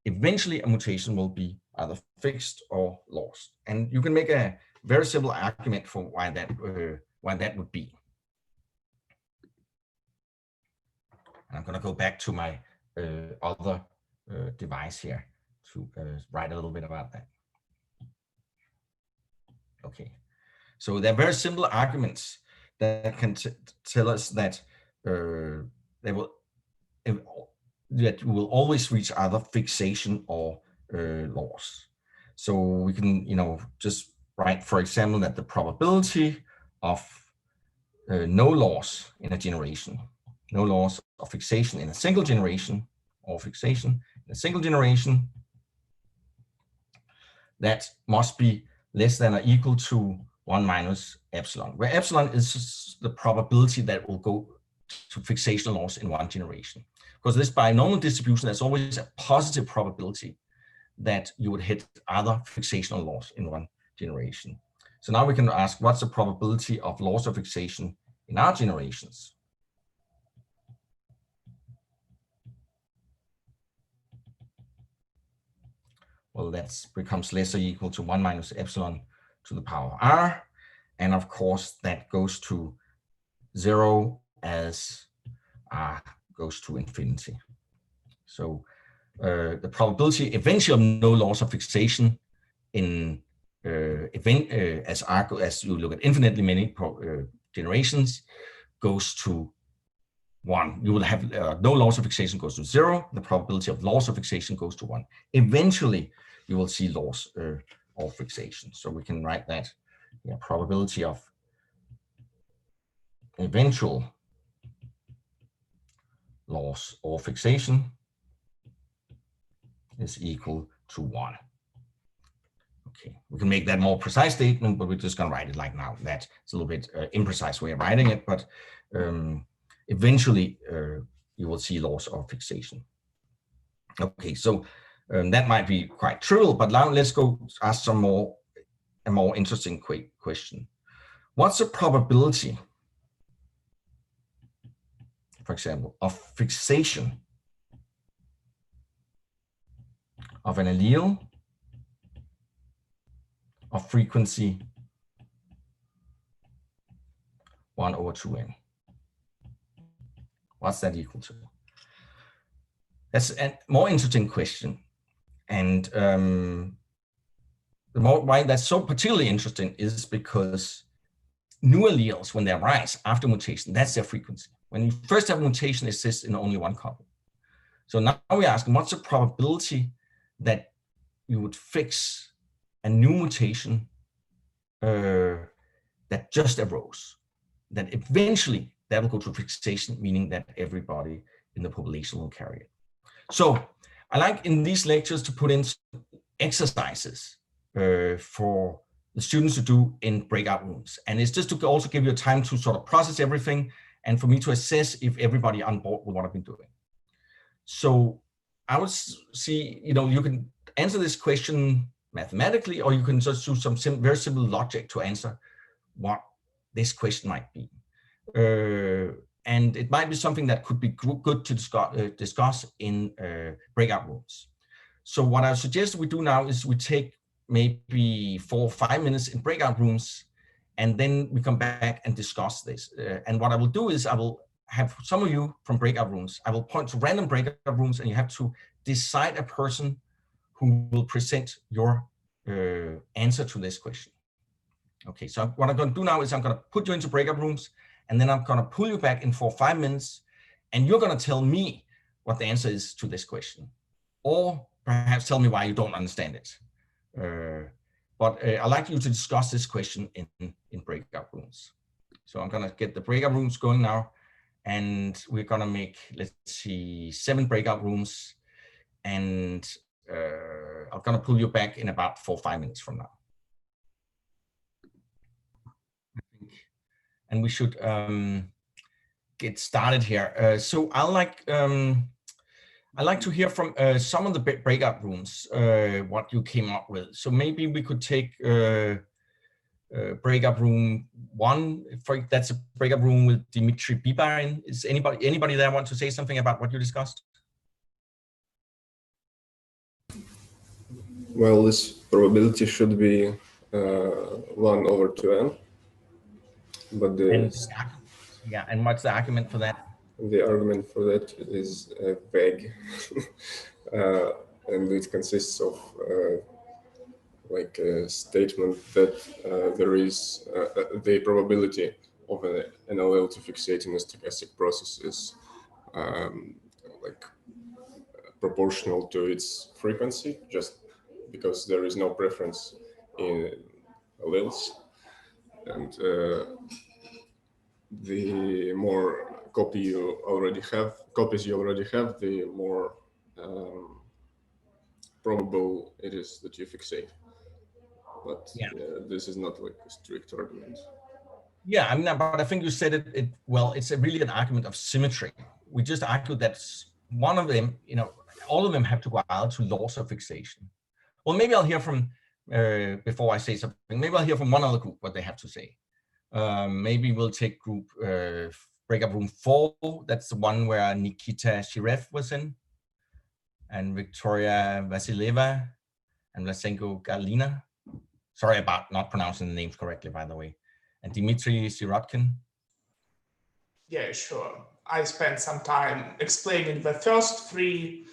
Speaker 2: eventually a mutation will be either fixed or lost. And you can make a very simple argument for why that would be. And I'm going to go back to my other device here to write a little bit about that. Okay, so there are very simple arguments that can tell us that that you will always reach either fixation or loss. So we can, just write, for example, that the probability of no loss in a generation, no loss of fixation in a single generation, or fixation in a single generation, that must be less than or equal to 1 minus epsilon, where epsilon is the probability that will go to fixation loss in 1 generation. Because this binomial distribution, there's always a positive probability that you would hit either fixation or loss in 1 generation. So now we can ask, what's the probability of loss of fixation in our generations? Well, that becomes less or equal to 1 minus epsilon to the power r. And of course, that goes to 0 as r goes to infinity. So the probability eventually of no loss of fixation in as you look at infinitely many generations goes to 1. You will have no loss of fixation goes to 0. The probability of loss of fixation goes to 1. Eventually, you will see loss of fixation. So we can write that probability of eventual loss or fixation is equal to 1. Okay, we can make that more precise statement, but we're just going to write it like now. That's a little bit imprecise way of writing it, but eventually you will see loss of fixation. Okay, so that might be quite trivial, but now let's go ask a more interesting question. What's the probability, for example, of fixation of an allele of frequency 1 over 2n? What's that equal to? That's a more interesting question. And why that's so particularly interesting is because new alleles, when they arise after mutation, that's their frequency. When you first have mutation, it exists in only one copy. So now we're asking, what's the probability that you would fix a new mutation that just arose, that eventually that will go to fixation, meaning that everybody in the population will carry it. So I like in these lectures to put in exercises for the students to do in breakout rooms. And it's just to also give you time to sort of process everything and for me to assess if everybody on board with what I've been doing. So I would see, you can answer this question mathematically, or you can just do some very simple logic to answer what this question might be. And it might be something that could be good to discuss in breakout rooms. So what I suggest we do now is we take maybe 4 or 5 minutes in breakout rooms, and then we come back and discuss this. And what I will do is I will have some of you from breakout rooms. I will point to random breakout rooms, and you have to decide a person who will present your answer to this question. Okay, so what I'm going to do now is I'm going to put you into breakout rooms, and then I'm going to pull you back in for 5 minutes, and you're going to tell me what the answer is to this question, or perhaps tell me why you don't understand it. But I'd like you to discuss this question in breakout rooms. So I'm going to get the breakout rooms going now, and we're going to make, let's see, 7 breakout rooms, and I'm going to pull you back in about 4 or 5 minutes from now. And we should get started here. So I'd like to hear from some of the breakout rooms, what you came up with. So maybe we could take breakout room 1. That's a breakout room with Dimitri Bibarin. Is anybody there want to say something about what you discussed?
Speaker 3: Well, this probability should be 1/2n. But
Speaker 2: and what's the argument for that?
Speaker 3: The argument for that is vague, and it consists of like a statement that there is the probability of an allele to fixate in a stochastic process is like proportional to its frequency, just because there is no preference in alleles, and the more copies you already have, the more probable it is that you fixate. But this is not like a strict argument.
Speaker 2: Yeah, I mean, but I think you said it well. It's really an argument of symmetry. We just argued that one of them, all of them have to go out to laws of fixation. Well, maybe I'll hear from before I say something. Maybe I'll hear from one other group what they have to say. Maybe we'll take group breakout room 4. That's the one where Nikita Shirev was in, and Victoria Vasileva, and Vlasenko Galina. Sorry about not pronouncing the names correctly, by the way. And Dmitry Sirotkin.
Speaker 4: Yeah, sure. I spent some time explaining the first 3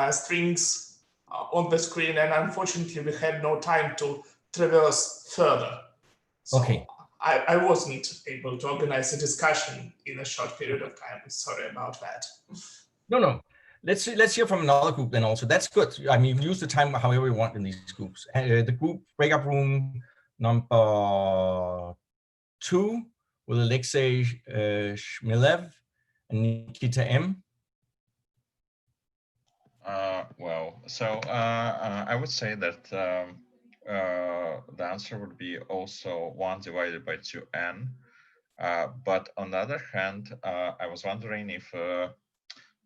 Speaker 4: strings on the screen, and unfortunately we had no time to traverse further. So
Speaker 2: okay.
Speaker 4: I wasn't able to organize a discussion in a short period of time. Sorry about that.
Speaker 2: No. Let's hear from another group then also. That's good. I mean, you use the time however you want in these groups. The group breakout room number 2 with Alexei Shmilev and Nikita M.
Speaker 5: I would say that the answer would be also 1 divided by 2n. But on the other hand, I was wondering if,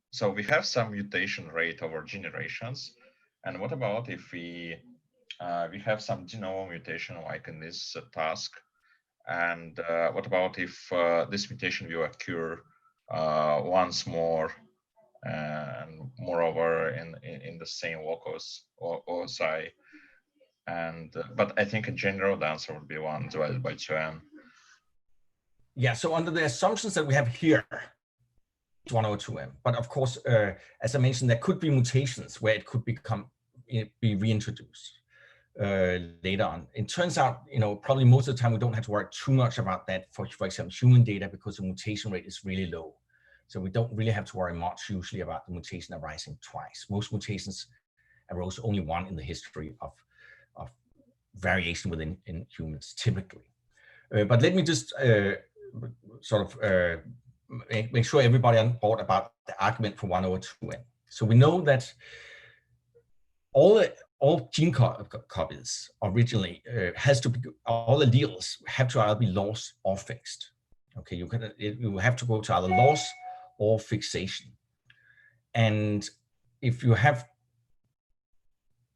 Speaker 5: so we have some mutation rate over generations. And what about if we have some de novo mutation like in this task? And what about if this mutation will occur once more, and moreover in the same locus or OSI? And but I think in general the answer would be 1 divided by 2n.
Speaker 2: Yeah, so under the assumptions that we have here, 1 over 2m. But of course, as I mentioned, there could be mutations where it could be reintroduced. later on. It turns out, probably most of the time we don't have to worry too much about that for example, human data, because the mutation rate is really low. So we don't really have to worry much usually about the mutation arising twice. Most mutations arose only one in the history of variation within humans, typically. But let me just make sure everybody on board about the argument for 1/2n. So we know that all gene copies originally all alleles have to either be lost or fixed. Okay, you have to go to either loss or fixation. And if you have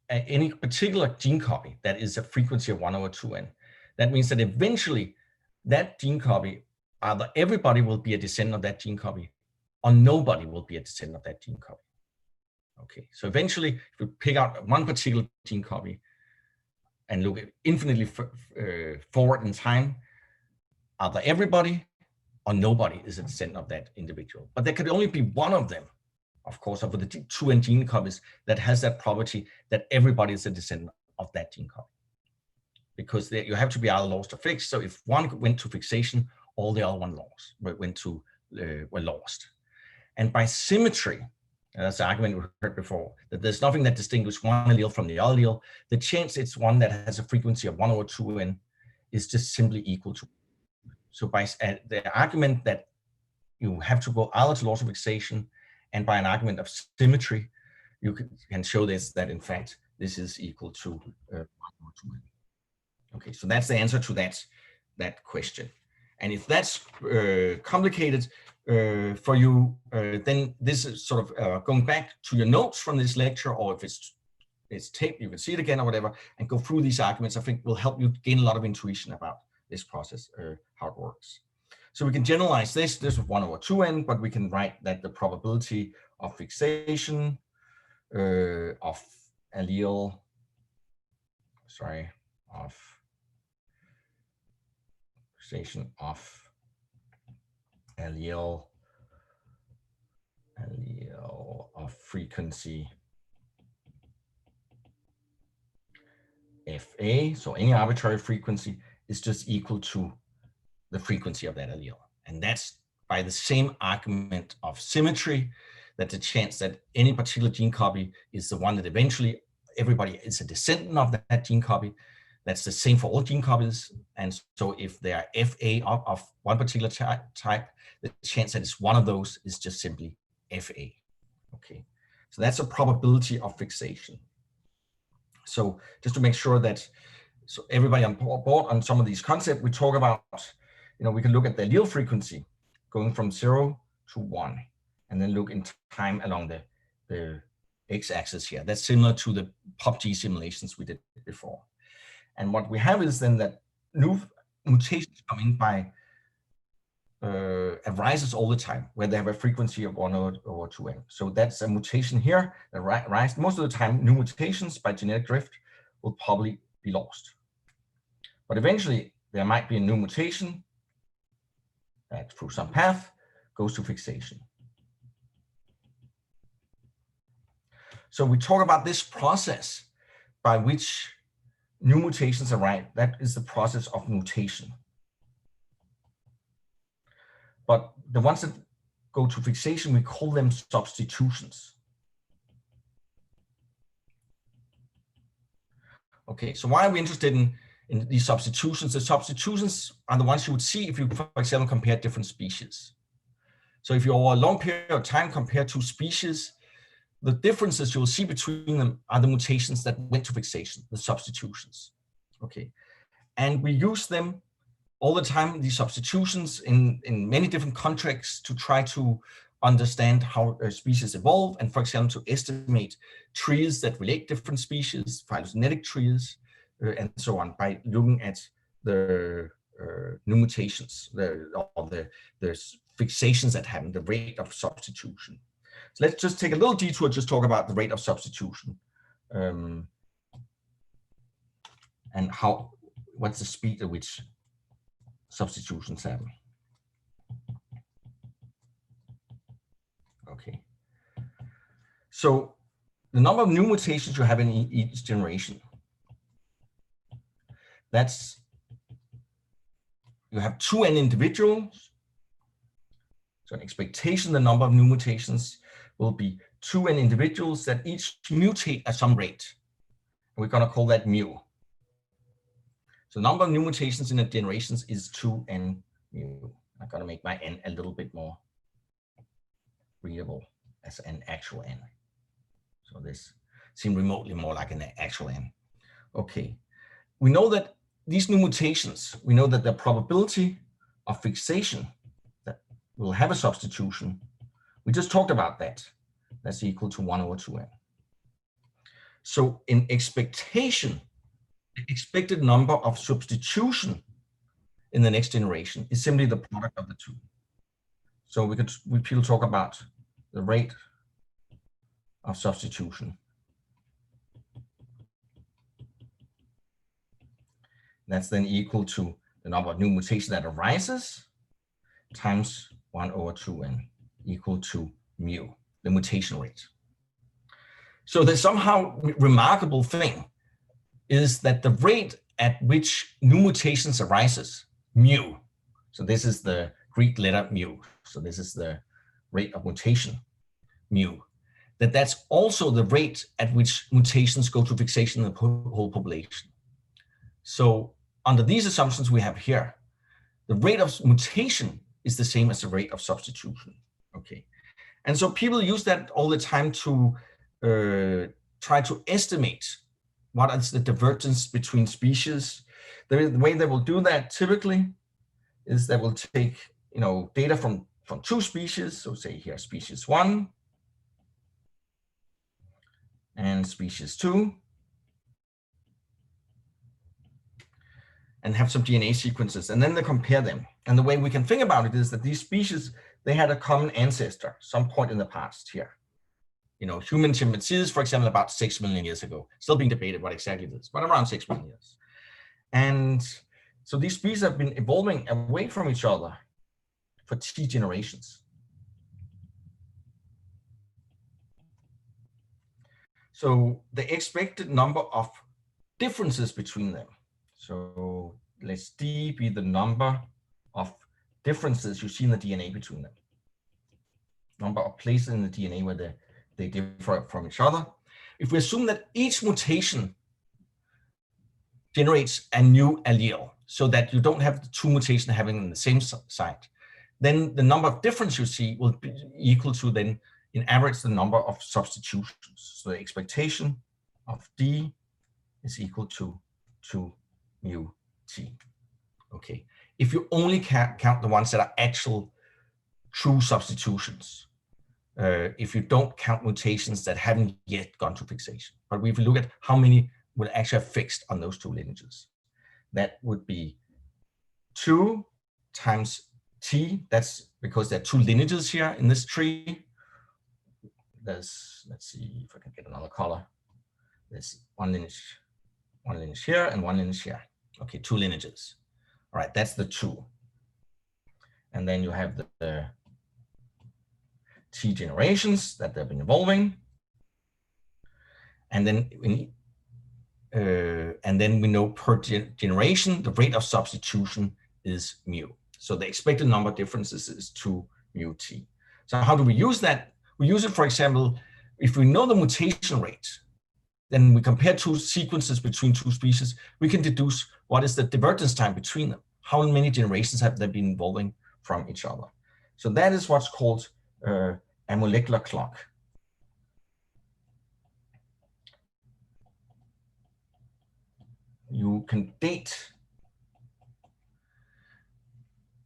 Speaker 2: any particular gene copy that is a frequency of 1/2n, that means that eventually that gene copy, either everybody will be a descendant of that gene copy or nobody will be a descendant of that gene copy. Okay, so eventually if you pick out one particular gene copy and look infinitely forward in time, either everybody or nobody is a descendant of that individual. But there could only be one of them, of course, of the 2n gene copies that has that property that everybody is a descendant of that gene copy. Because you have to be either lost or fixed. So if one went to fixation, all the other one were lost. And by symmetry, that's the argument we heard before, that there's nothing that distinguishes one allele from the other allele. The chance it's one that has a frequency of 1/2n is just simply equal to. So by the argument that you have to go either to loss or fixation, and by an argument of symmetry, you can show this, that in fact, this is equal to 1/2n. Okay, so that's the answer to that question. And if that's complicated for you, then this is sort of going back to your notes from this lecture, or if it's taped, you can see it again or whatever, and go through these arguments. I think will help you gain a lot of intuition about this process, how it works. So we can generalize this is 1/2n, but we can write that the probability of fixation of allele, of fixation of allele of frequency Fa, so any arbitrary frequency, is just equal to the frequency of that allele. And that's by the same argument of symmetry, that the chance that any particular gene copy is the one that eventually everybody is a descendant of that gene copy. That's the same for all gene copies. And so if they are Fa of one particular type, the chance that it's one of those is just simply Fa. Okay, so that's a probability of fixation. So just to make sure that everybody on board on some of these concepts, we talk about, we can look at the allele frequency going from 0 to 1, and then look in time along the x-axis here. That's similar to the PopGen simulations we did before. And what we have is then that new mutations come in by arises all the time, where they have a frequency of 1/2n. So that's a mutation here that arises. Most of the time, new mutations by genetic drift will probably be lost. But eventually, there might be a new mutation that through some path goes to fixation. So we talk about this process by which new mutations arise. That is the process of mutation. But the ones that go to fixation, we call them substitutions. Okay, so why are we interested in these substitutions? The substitutions are the ones you would see if you, for example, compare different species. So if you over a long period of time compare two species, the differences you'll see between them are the mutations that went to fixation, the substitutions. Okay, and we use them all the time, these substitutions in many different contexts to try to understand how species evolve, and for example, to estimate trees that relate different species, phylogenetic trees, and so on, by looking at the new mutations, the fixations that happen, the rate of substitution. So let's just take a little detour, just talk about the rate of substitution, and what's the speed at which substitutions happen. Okay, so the number of new mutations you have in each generation That's, you have 2n individuals. So an expectation, the number of new mutations will be 2n individuals that each mutate at some rate. We're going to call that mu. So the number of new mutations in the generations is 2n mu. I'm going to make my n a little bit more readable as an actual n. So this seems remotely more like an actual n. Okay. We know that these new mutations, we know that the probability of fixation that will have a substitution, we just talked about that. That's equal to 1 over 2n. So in expectation, the expected number of substitution in the next generation is simply the product of the two. So people talk about the rate of substitution. That's then equal to the number of new mutations that arises times 1 over 2n equal to mu, the mutation rate. So the somehow remarkable thing is that the rate at which new mutations arises, mu, so this is the Greek letter mu, so this is the rate of mutation, mu, that's also the rate at which mutations go to fixation in the whole population. So under these assumptions we have here, the rate of mutation is the same as the rate of substitution. Okay, and so people use that all the time to try to estimate what is the divergence between species. The way they will do that typically is they will take data from two species. So say here species 1 and species 2, and have some DNA sequences, and then they compare them. And the way we can think about it is that these species, they had a common ancestor some point in the past here. Human chimpanzees, for example, about 6 million years ago, still being debated what exactly it is, but around 6 million years. And so these species have been evolving away from each other for T generations. So the expected number of differences between them. So let's D be the number of differences you see in the DNA between them. Number of places in the DNA where they differ from each other. If we assume that each mutation generates a new allele, so that you don't have the two mutations having in the same site, then the number of difference you see will be equal to then, in average, the number of substitutions. So the expectation of D is equal to 2 mu T. Okay, if you only count the ones that are actual true substitutions, if you don't count mutations that haven't yet gone to fixation. But if you look at how many will actually have fixed on those two lineages, that would be 2 times T. That's because there are two lineages here in this tree. Let's see if I can get another color. There's one lineage here and one lineage here. Okay, 2 lineages. All right, that's the 2. And then you have the T generations that they've been evolving. And then we know per generation, the rate of substitution is mu. So the expected number of differences is 2 mu T. So how do we use that? We use it, for example, if we know the mutation rate, then we compare two sequences between two species, we can deduce what is the divergence time between them. How many generations have they been evolving from each other? So that is what's called a molecular clock. You can date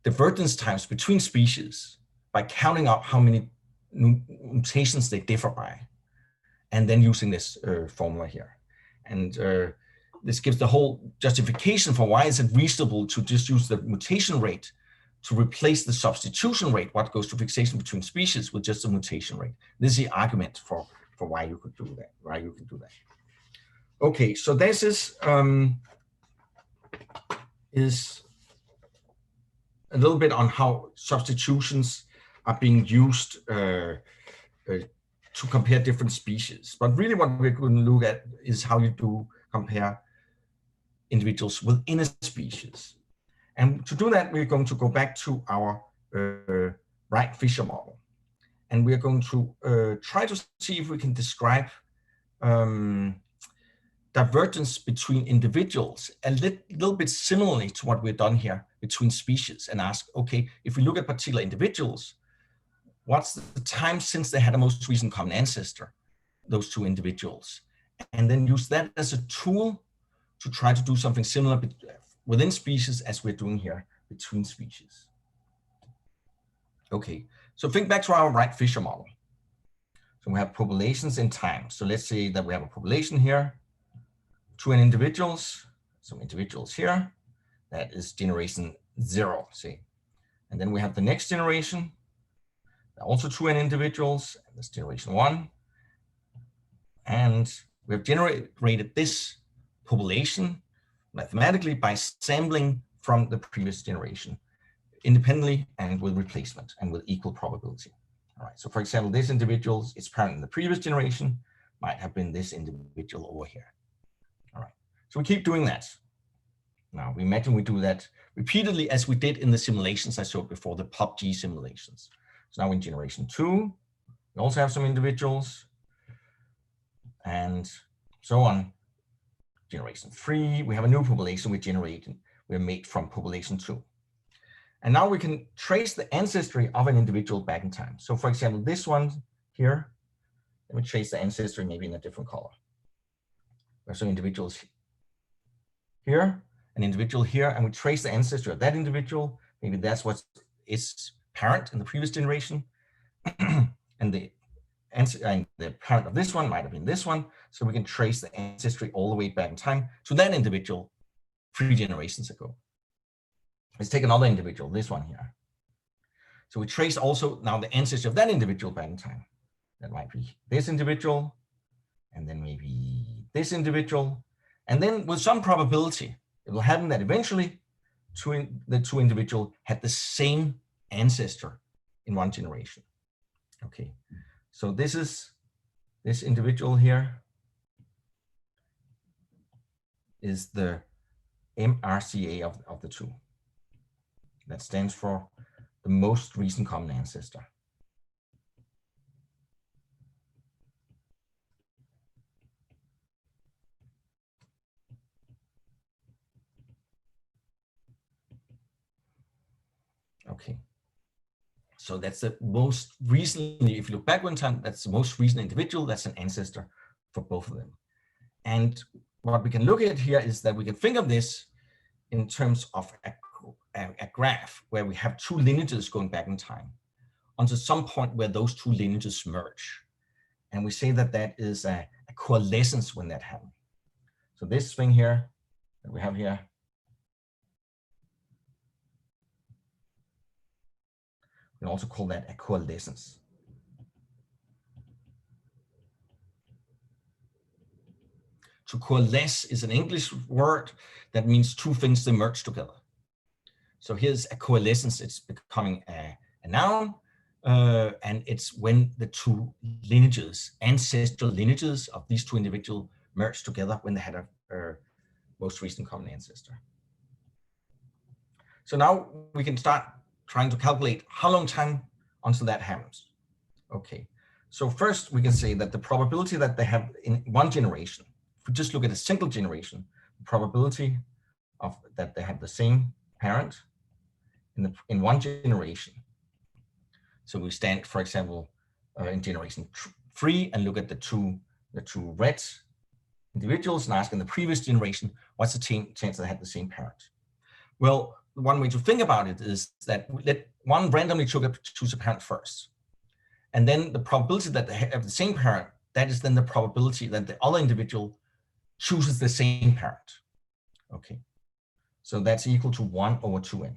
Speaker 2: divergence times between species by counting up how many mutations they differ by, and then using this formula here. And this gives the whole justification for why is it reasonable to just use the mutation rate to replace the substitution rate, what goes to fixation between species, with just the mutation rate. This is the argument for why you could do that, Okay, so this is a little bit on how substitutions are being used to compare different species. But really what we're going to look at is how you do compare individuals within a species. And to do that, we're going to go back to our Wright-Fisher model. And we're going to try to see if we can describe divergence between individuals a little bit similarly to what we've done here between species, and ask, okay, if we look at particular individuals, what's the time since they had a most recent common ancestor, those two individuals, and then use that as a tool to try to do something similar within species as we're doing here between species. Okay, so think back to our Wright-Fisher model. So we have populations in time. So let's say that we have a population here, 2n individuals, some individuals here, that is generation 0, say. And then we have the next generation, also 2n individuals, and that's generation 1. And we have generated this population mathematically by sampling from the previous generation, independently and with replacement and with equal probability. All right, so for example, this individual, its parent in the previous generation might have been this individual over here. All right, so we keep doing that. Now we imagine we do that repeatedly as we did in the simulations I showed before, the PopGen simulations. So now in generation 2, we also have some individuals and so on. Generation 3, we have a new population we're made from population 2. And now we can trace the ancestry of an individual back in time. So for example, this one here, let me trace the ancestry maybe in a different color. There's some individuals here, an individual here, and we trace the ancestry of that individual. Maybe that's what its parent in the previous generation. And the parent of this one might have been this one. So we can trace the ancestry all the way back in time to that individual 3 generations ago. Let's take another individual, this one here. So we trace also now the ancestry of that individual back in time. That might be this individual, and then maybe this individual. And then with some probability, it will happen that eventually the two individuals had the same ancestor in 1 generation. Okay, so this individual here is the MRCA of the two. That stands for the most recent common ancestor. Okay, so that's the most recently, if you look backward in time, that's the most recent individual, that's an ancestor for both of them. And what we can look at here is that we can think of this in terms of a graph where we have 2 lineages going back in time until some point where those 2 lineages merge. And we say that that is a coalescence when that happens. So this thing here that we have here, we also call that a coalescence. To coalesce is an English word that means 2 things that merge together. So here's a coalescence, it's becoming a noun, and it's when the 2 lineages, ancestral lineages of these 2 individuals merge together when they had a most recent common ancestor. So now we can start trying to calculate how long time until that happens. Okay, so first we can say that the probability that they have in 1 generation, if we just look at a single generation, the probability of that they have the same parent in 1 generation. So we stand, for example, in generation 3 and look at the two red individuals and ask in the previous generation, what's the chance they had the same parent? Well, one way to think about it is that let one randomly choose a parent first. And then the probability that they have the same parent, that is then the probability that the other individual chooses the same parent. Okay, so that's equal to 1 over 2n,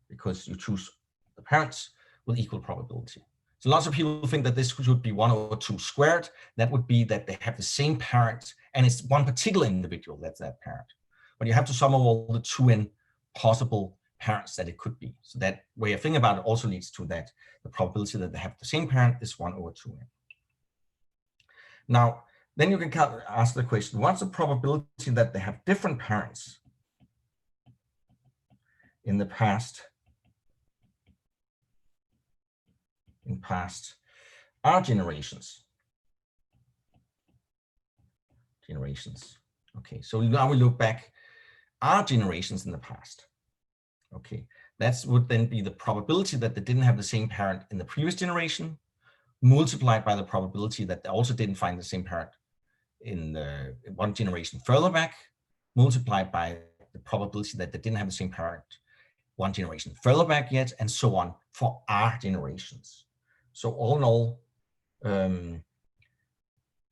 Speaker 2: because you choose the parents with equal probability. So lots of people think that this should be 1 over 2 squared. That would be that they have the same parent, and it's one particular individual that's that parent. But you have to sum up all the 2n possible parents that it could be. So that way of thinking about it also leads to that the probability that they have the same parent is 1 over 2n. Now, then you can ask the question, what's the probability that they have different parents in the past, R generations? Okay, so now we look back, R generations in the past. Okay, that would then be the probability that they didn't have the same parent in the previous generation, multiplied by the probability that they also didn't find the same parent in the one generation further back, multiplied by the probability that they didn't have the same parent one generation further back yet, and so on for R generations. So all in all,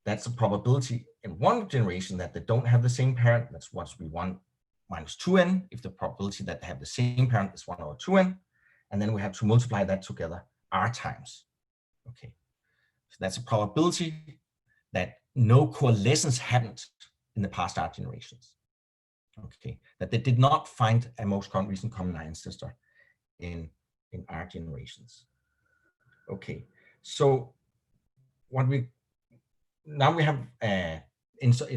Speaker 2: that's a probability in one generation that they don't have the same parent. That's what's be 1 minus 2n, if the probability that they have the same parent is 1 over 2n. And then we have to multiply that together R times. Okay, so that's a probability that no coalescence happened in the past R generations. Okay, that they did not find a most recent common ancestor in R generations. Okay, so what we now we have a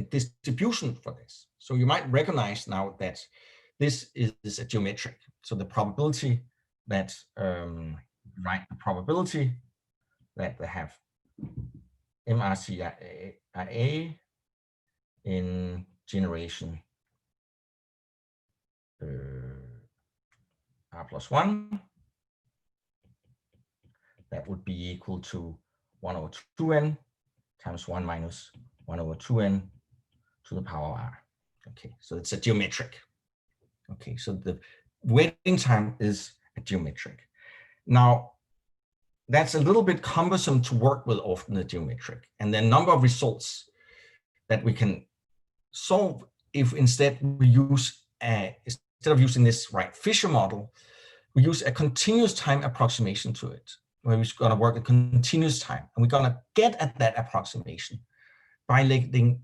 Speaker 2: distribution for this. So you might recognize now that this is a geometric. So the probability that the probability that they have MRCA in generation R plus 1, that would be equal to 1 over 2n times 1 minus 1 over 2n to the power R. Okay, so it's a geometric. Okay, so the waiting time is a geometric. Now, that's a little bit cumbersome to work with often, the geometric, and the number of results that we can solve if instead we use instead of using this Wright-Fisher model, we use a continuous time approximation to it, where we're going to work at continuous time, and we're going to get at that approximation by letting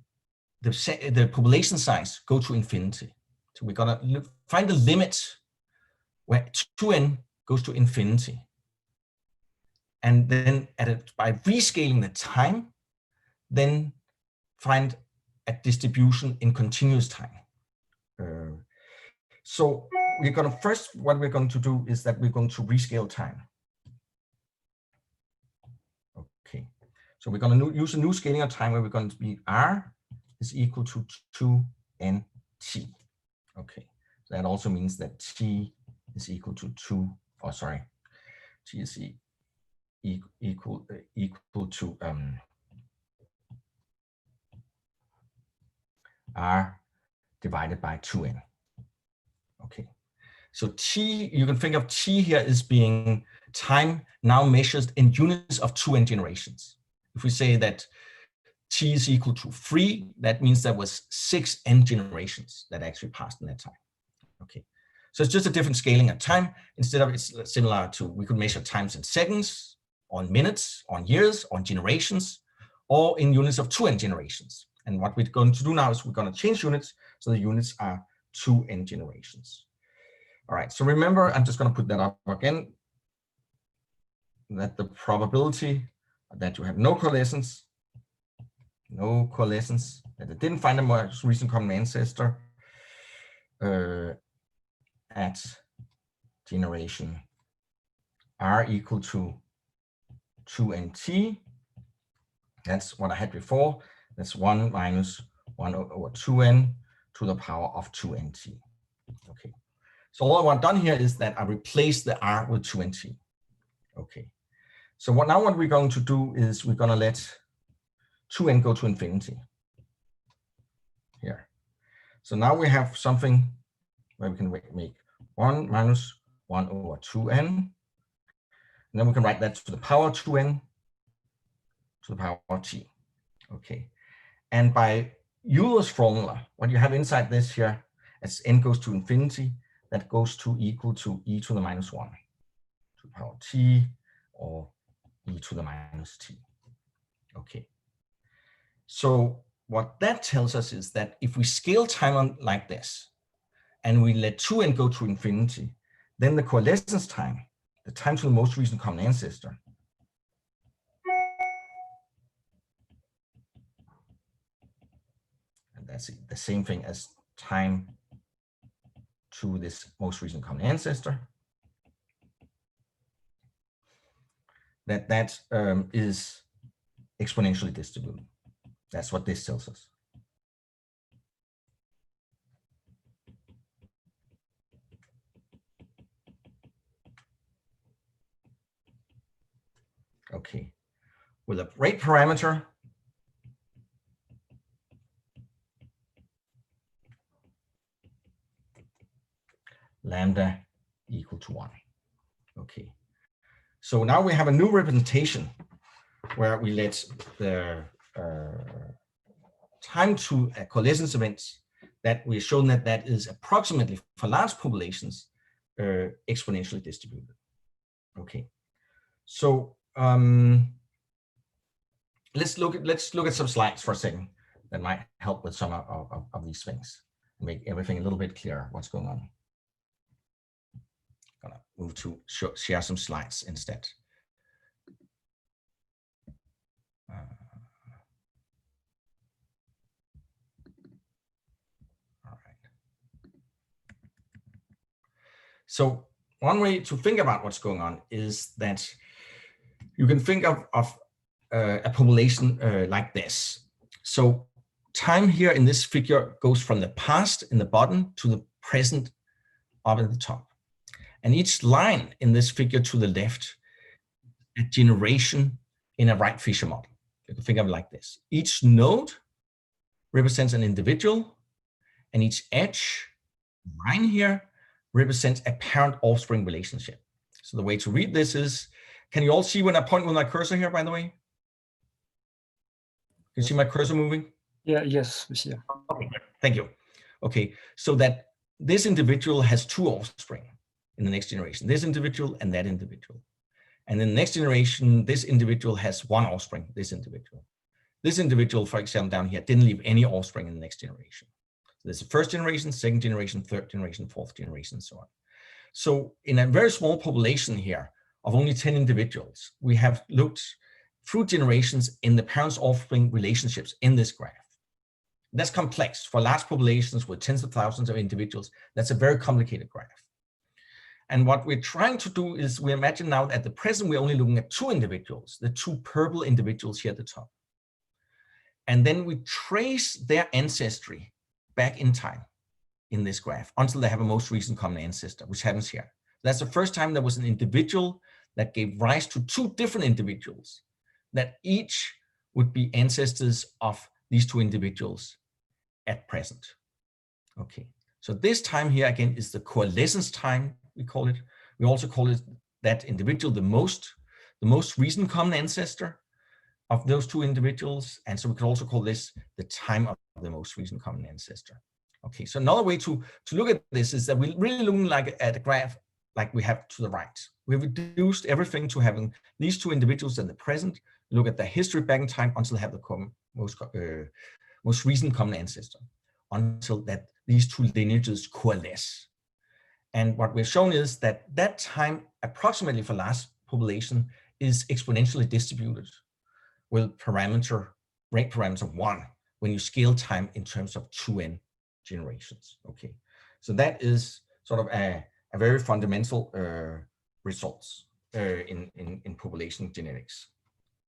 Speaker 2: the population size go to infinity. So we're going to find the limit where 2n goes to infinity, and then by rescaling the time, then find a distribution in continuous time. So we're going to first, what we're going to do is that we're going to rescale time. Okay, so we're going to use a new scaling of time where we're going to be R is equal to 2nt. Okay, so that also means that T is equal to T is equal to R divided by 2n. Okay, so T, you can think of T here as being time now measured in units of 2n generations. If we say that T is equal to 3, that means there was 6n generations that actually passed in that time. Okay, so it's just a different scaling of time. Instead of, it's similar to, we could measure times in seconds, on minutes, on years, on generations, or in units of 2n generations. And what we're going to do now is we're going to change units, so the units are 2n generations. All right, so remember, I'm just going to put that up again, that the probability that you have no coalescence, that they didn't find a most recent common ancestor at generation R equal to 2nt. That's what I had before. That's 1 minus 1 over 2n to the power of 2nt. Okay, so all I've done here is that I replace the R with 2nt. Okay, so what we're going to do is we're going to let 2n go to infinity here. So now we have something where we can make 1 minus 1 over 2n. And then we can write that to the power 2n to the power t. Okay, and by Euler's formula, what you have inside this here, as n goes to infinity, that goes to equal to e to the minus 1 to the power t, or e to the minus t. Okay, so what that tells us is that if we scale time on like this, and we let 2n go to infinity, then the coalescence time, the time to the most recent common ancestor, that's the same thing as time to this most recent common ancestor, that is exponentially distributed. That's what this tells us. Okay, with a rate parameter lambda equal to 1. Okay, so now we have a new representation where we let the time to coalescence events that we've shown that is approximately for large populations exponentially distributed. Okay, so let's look at some slides for a second that might help with some of these things, make everything a little bit clearer what's going on. I'm gonna move to share some slides instead. All right. So one way to think about what's going on is that you can think of a population like this. So time here in this figure goes from the past in the bottom to the present up at the top. And each line in this figure to the left, a generation in a Wright-Fisher model. You can think of it like this. Each node represents an individual, and each edge line here represents a parent-offspring relationship. So the way to read this is, can you all see when I point with my cursor here, by the way? Can you see my cursor moving?
Speaker 6: Yeah, yes, we see.
Speaker 2: Okay, thank you. Okay, so that this individual has two offspring in the next generation, this individual and that individual. And in the next generation, this individual has one offspring, this individual. This individual, for example, down here, didn't leave any offspring in the next generation. So there's the first generation, second generation, third generation, fourth generation, and so on. So in a very small population here of only 10 individuals, we have looked through generations in the parents' offspring relationships in this graph. That's complex. For large populations with tens of thousands of individuals, that's a very complicated graph. And what we're trying to do is we imagine now that at the present, we're only looking at two individuals, the two purple individuals here at the top. And then we trace their ancestry back in time in this graph until they have a most recent common ancestor, which happens here. That's the first time there was an individual that gave rise to two different individuals that each would be ancestors of these two individuals at present. Okay, so this time here again is the coalescence time, we call it. We also call it that individual the most recent common ancestor of those two individuals. And so we can also call this the time of the most recent common ancestor. Okay, so another way to look at this is that we're really looking like at a graph like we have to the right. We've reduced everything to having these two individuals in the present, look at the history back in time until they have the most recent common ancestor, until that these two lineages coalesce. And what we've shown is that that time approximately for last population is exponentially distributed with rate parameter 1 when you scale time in terms of 2n generations. Okay, so that is sort of a very fundamental results in population genetics.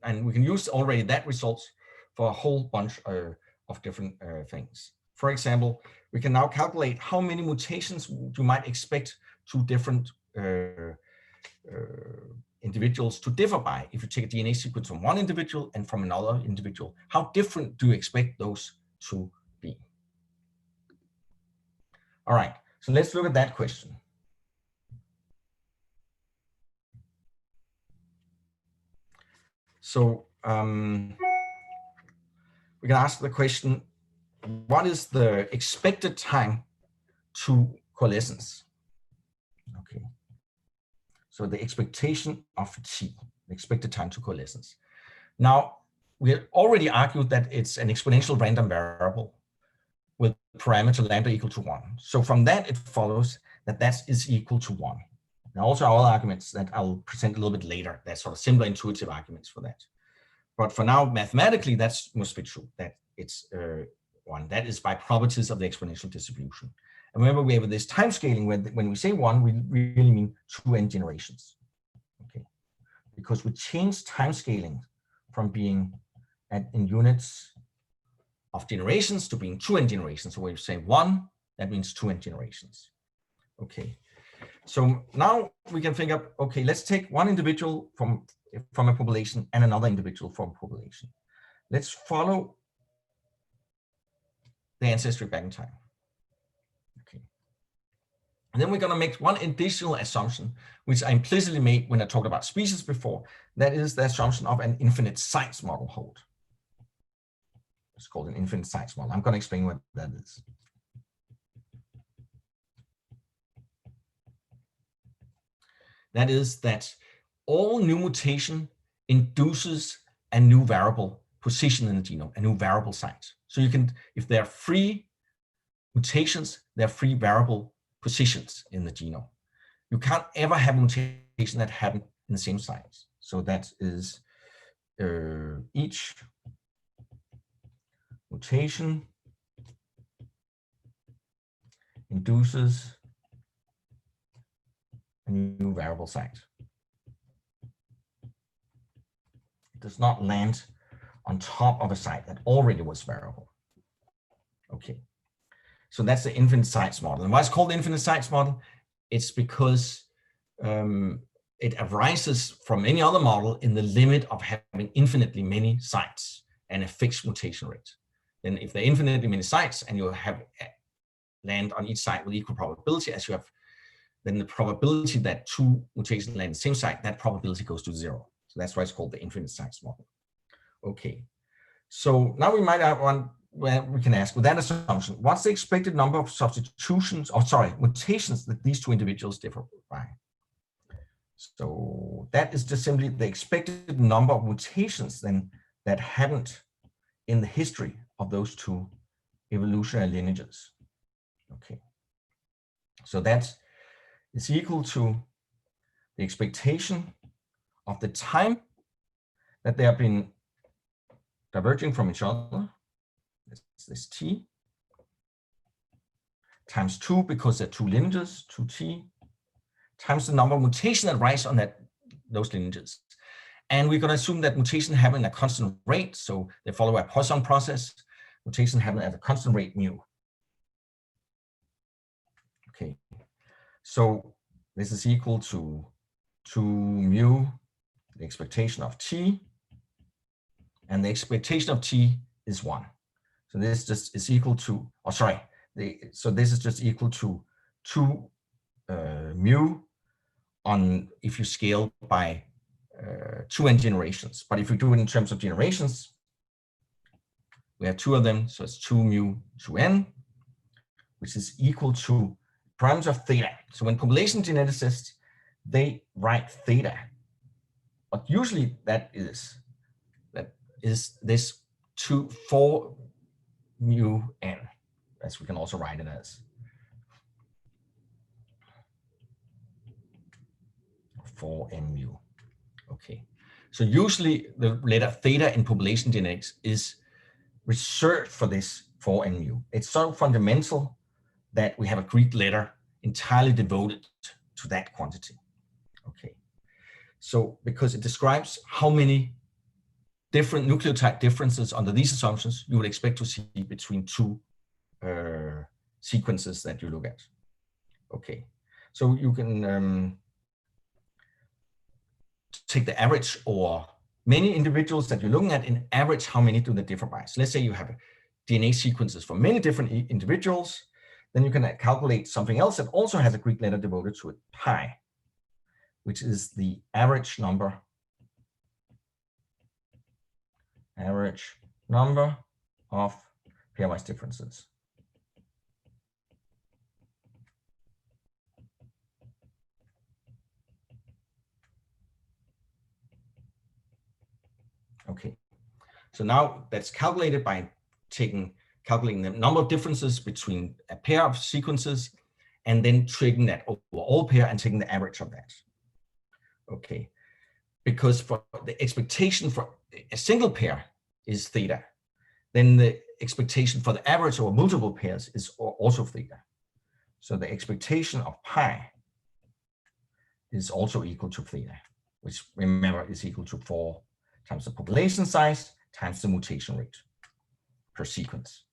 Speaker 2: And we can use already that results for a whole bunch of different things. For example, we can now calculate how many mutations you might expect two different individuals to differ by. If you take a DNA sequence from one individual and from another individual, how different do you expect those to be? All right, so let's look at that question. So we can ask the question, what is the expected time to coalescence? Okay, so the expectation of T, the expected time to coalescence. Now, we already argued that it's an exponential random variable with parameter lambda equal to 1. So from that, it follows that that is equal to 1. Now, also our arguments that I'll present a little bit later, that's sort of similar intuitive arguments for that. But for now, mathematically, that must be true, that it's 1. That is by properties of the exponential distribution. And remember, we have this time scaling when we say 1, we really mean 2n generations. Okay, because we change time scaling from being in units of generations to being 2n generations. So when you say 1, that means 2n generations. Okay, so now we can think of, okay, let's take one individual from a population and another individual from a population. Let's follow the ancestry back in time. Okay. And then we're going to make one additional assumption, which I implicitly made when I talked about species before. That is the assumption of an infinite size model hold. It's called an infinite size model. I'm going to explain what that is. That is that all new mutation induces a new variable position in the genome, a new variable site. So you can, if there are free mutations, there are free variable positions in the genome. You can't ever have a mutation that happen in the same site. So that is each mutation induces a new variable site. It does not land on top of a site that already was variable. Okay, so that's the infinite size model. And why it's called the infinite size model? It's because it arises from any other model in the limit of having infinitely many sites and a fixed mutation rate. Then if there are infinitely many sites and you have land on each site with equal probability as you have, then the probability that two mutations land on the same site, that probability goes to 0. So that's why it's called the infinite size model. Okay, so now we might have one where we can ask, with that assumption, what's the expected number of substitutions, or sorry, mutations that these two individuals differ by? So that is just simply the expected number of mutations then that happened in the history of those two evolutionary lineages. Okay, so that is equal to the expectation of the time that they have been diverging from each other. It's this t times 2 because they're two lineages, 2t, times the number of mutations that rise on those lineages. And we're going to assume that mutation happen at a constant rate, so they follow a Poisson process. Mutation happen at a constant rate mu. Okay, so this is equal to 2 mu, the expectation of t, and the expectation of t is 1. So this just is equal to, oh sorry, so this is just equal to 2 mu on, if you scale by 2n generations. But if we do it in terms of generations, we have 2 of them, so it's 2 mu 2n, which is equal to parameters of theta. So when population geneticists, they write theta, but usually that is this 4 mu n, as we can also write it as 4n mu. Okay, so usually the letter theta in population genetics is reserved for this 4n mu. It's so fundamental that we have a Greek letter entirely devoted to that quantity. Okay, so because it describes how many different nucleotide differences under these assumptions you would expect to see between two sequences that you look at. Okay, so you can take the average, or many individuals that you're looking at, in average, how many do they differ by? So let's say you have DNA sequences for many different individuals, then you can calculate something else that also has a Greek letter devoted to it, pi, which is the average number of pairwise differences. Okay, so now that's calculated by calculating the number of differences between a pair of sequences and then taking that over all pair and taking the average of that. Okay, because for the expectation for a single pair is theta, then the expectation for the average over multiple pairs is also theta. So the expectation of pi is also equal to theta, which remember is equal to 4 times the population size times the mutation rate per sequence.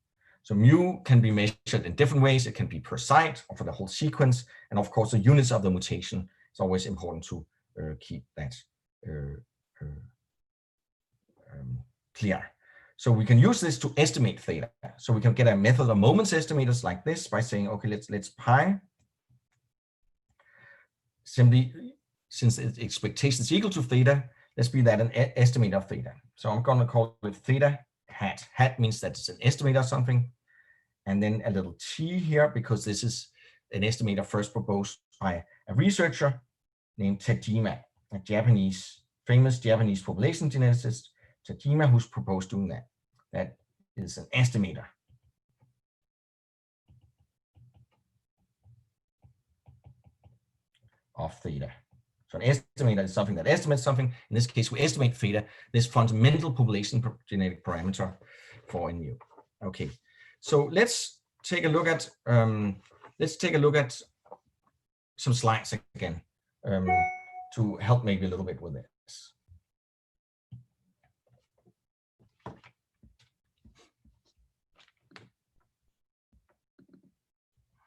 Speaker 2: So mu can be measured in different ways. It can be per site or for the whole sequence. And of course, the units of the mutation is always important to keep that clear. So we can use this to estimate theta. So we can get a method of moments estimators like this by saying, okay, let's pi. Simply, since its expectation is equal to theta, let's be that an estimator of theta. So I'm going to call it theta hat. Hat means that it's an estimator of something. And then a little t here, because this is an estimator first proposed by a researcher named Tajima, a famous Japanese population geneticist, Tajima, who's proposed doing that. That is an estimator. Of theta. So an estimator is something that estimates something. In this case, we estimate theta, this fundamental population genetic parameter for mu. Okay, so let's take a look at some slides again to help maybe a little bit with this.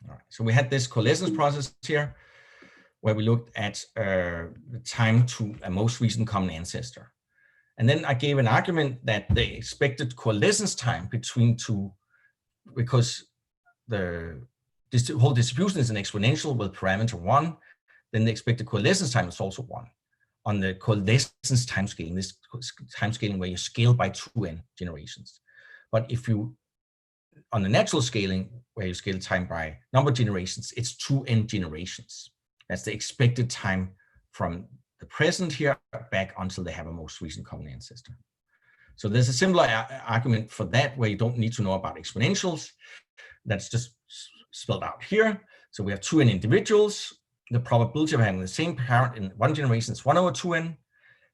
Speaker 2: All right, so we had this coalescence process here, where we looked at the time to a most recent common ancestor. And then I gave an argument that the expected coalescence time between two, because the whole distribution is an exponential with parameter 1, then the expected coalescence time is also 1 on the coalescence time scaling, this time scaling where you scale by 2n generations. But if you, on the natural scaling, where you scale time by number of generations, it's 2n generations. That's the expected time from the present here back until they have a most recent common ancestor. So there's a similar argument for that, where you don't need to know about exponentials. That's just spelled out here. So we have 2n individuals. The probability of having the same parent in one generation is 1 over 2n.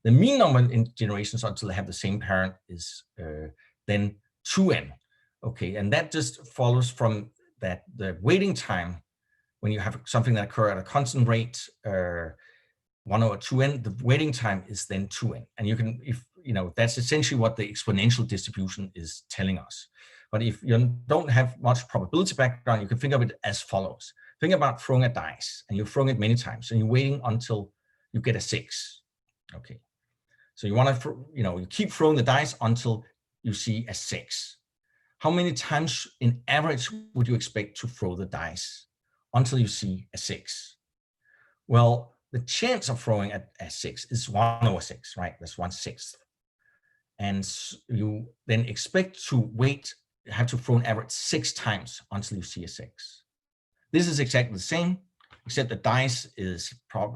Speaker 2: The mean number in generations until they have the same parent is then 2n. Okay, and that just follows from that the waiting time, when you have something that occurs at a constant rate, 1 over 2n, the waiting time is then 2n. And you can, if you know, that's essentially what the exponential distribution is telling us. But if you don't have much probability background, you can think of it as follows. Think about throwing a dice, and you're throwing it many times, and you're waiting until you get a 6. Okay, so you want to, you keep throwing the dice until you see a 6. How many times in average would you expect to throw the dice until you see a 6? Well, the chance of throwing a 6 is 1 over 6, right? That's 1/6. And you then expect to have to throw an average 6 times until you see a 6. This is exactly the same, except the dice is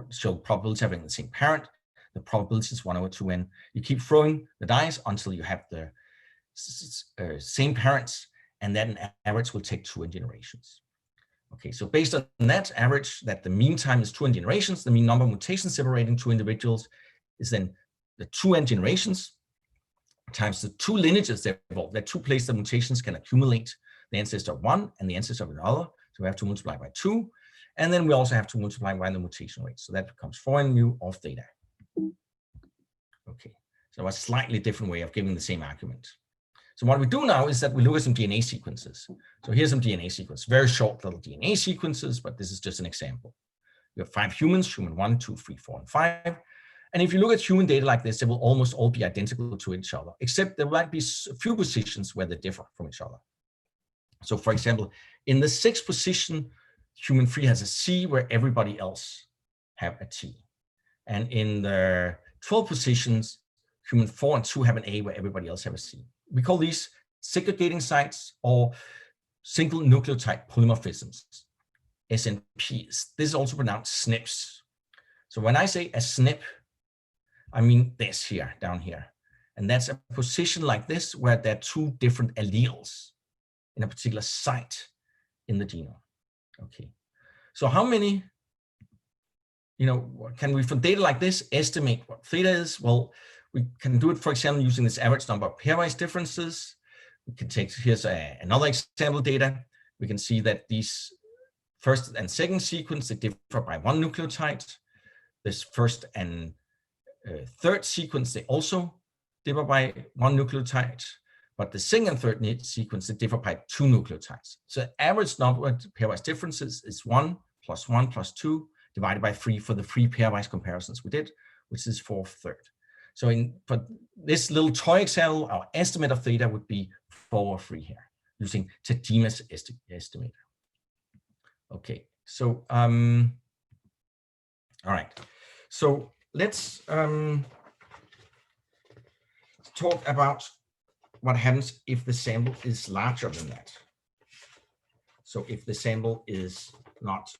Speaker 2: show probability of having the same parent. The probability is 1 over 2n. You keep throwing the dice until you have the same parents, and then an average will take 2n generations. Okay, so based on that average, that the mean time is 2n generations, the mean number of mutations separating 2 individuals is then the 2n generations times the 2 lineages that evolve. There are 2 places the mutations can accumulate, the ancestor of one and the ancestor of another. So we have to multiply by 2. And then we also have to multiply by the mutation rate. So that becomes 4n mu of theta. Okay, so a slightly different way of giving the same argument. So what we do now is that we look at some DNA sequences. So here's some DNA sequences, very short little DNA sequences, but this is just an example. We have 5 humans, human 1, 2, 3, 4, and 5. And if you look at human data like this, they will almost all be identical to each other, except there might be a few positions where they differ from each other. So for example, in the 6th position, human 3 has a C where everybody else have a T. And in the 12 positions, human 4 and 2 have an A where everybody else have a C. We call these segregating sites or single nucleotide polymorphisms, SNPs. This is also pronounced SNPs. So when I say a SNP, I mean this here, down here. And that's a position like this where there are 2 different alleles in a particular site in the genome. Okay, so how many, can we from data like this estimate what theta is? Well, we can do it, for example, using this average number of pairwise differences. We can take, here's another example data. We can see that these first and second sequence, they differ by 1 nucleotide. This first and third sequence, they also differ by 1 nucleotide. But the second and third sequence, they differ by 2 nucleotides. So average number of pairwise differences is 1 plus 1 plus 2 divided by 3 for the 3 pairwise comparisons we did, which is 4/3. So for this little toy example, our estimate of theta would be 4/3 here, using Tajima's estimator. Okay, so all right. So let's talk about what happens if the sample is larger than that. So if the sample is not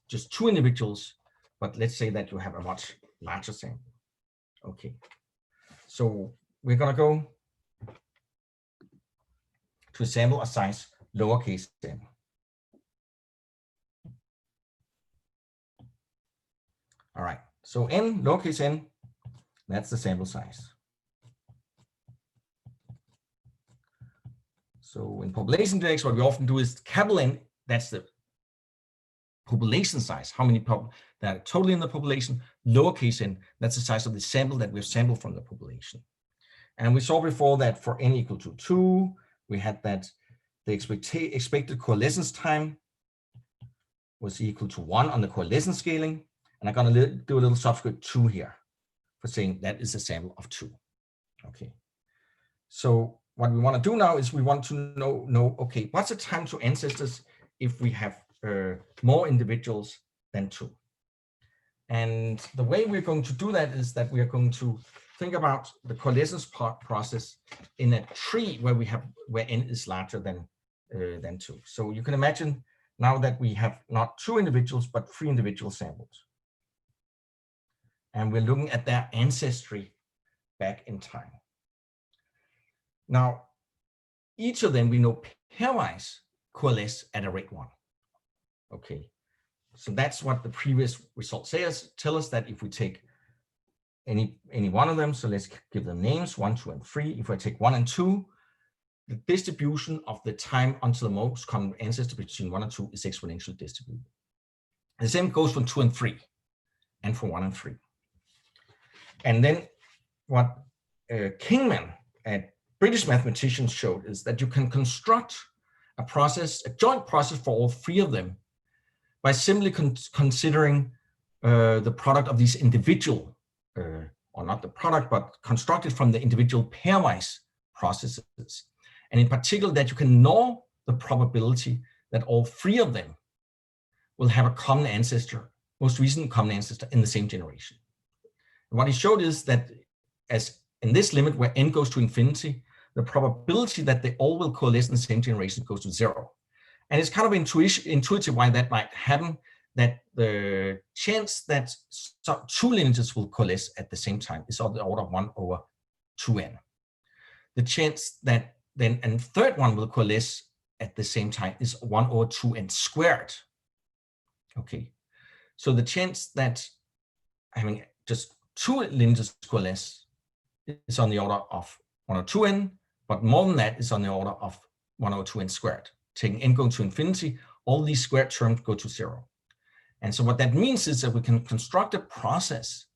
Speaker 2: just 2 individuals, but let's say that you have a much larger sample. Okay, so we're gonna go to a sample a size lowercase n. All right, so n, lowercase n, that's the sample size. So in population genetics, what we often do is capital N, that's the population size, how many people that are totally in the population. Lowercase n, that's the size of the sample that we've sampled from the population. And we saw before that for n equal to 2, we had that the expected coalescence time was equal to 1 on the coalescence scaling. And I'm going to do a little subscript 2 here for saying that is a sample of 2. Okay. So what we want to do now is we want to know, okay, what's the time to ancestors if we have more individuals than 2? And the way we're going to do that is that we are going to think about the coalescence process in a tree where n is larger than 2. So you can imagine now that we have not 2 individuals, but 3 individual samples. And we're looking at their ancestry back in time. Now, each of them we know pairwise coalesce at a rate 1. Okay, so that's what the previous results tell us that if we take any one of them, so let's give them names 1, 2, and 3. If I take 1 and 2, the distribution of the time until the most common ancestor between 1 and 2 is exponentially distributed. The same goes for 2 and 3, and for 1 and 3. And then what Kingman and British mathematicians showed is that you can construct a process, a joint process for all 3 of them by simply considering the product of these individual, or not the product, but constructed from the individual pairwise processes. And in particular, that you can know the probability that all 3 of them will have a common ancestor, most recent common ancestor in the same generation. And what he showed is that as in this limit where n goes to infinity, the probability that they all will coalesce in the same generation goes to 0. And it's kind of intuitive why that might happen, that the chance that 2 lineages will coalesce at the same time is of the order of 1 over 2n. The chance that then a third one will coalesce at the same time is 1 over 2n squared. Okay, so the chance that having just 2 lineages coalesce is on the order of 1 over 2n, but more than that is on the order of 1 over 2n squared. Taking n going to infinity, all these squared terms go to 0. And so what that means is that we can construct a process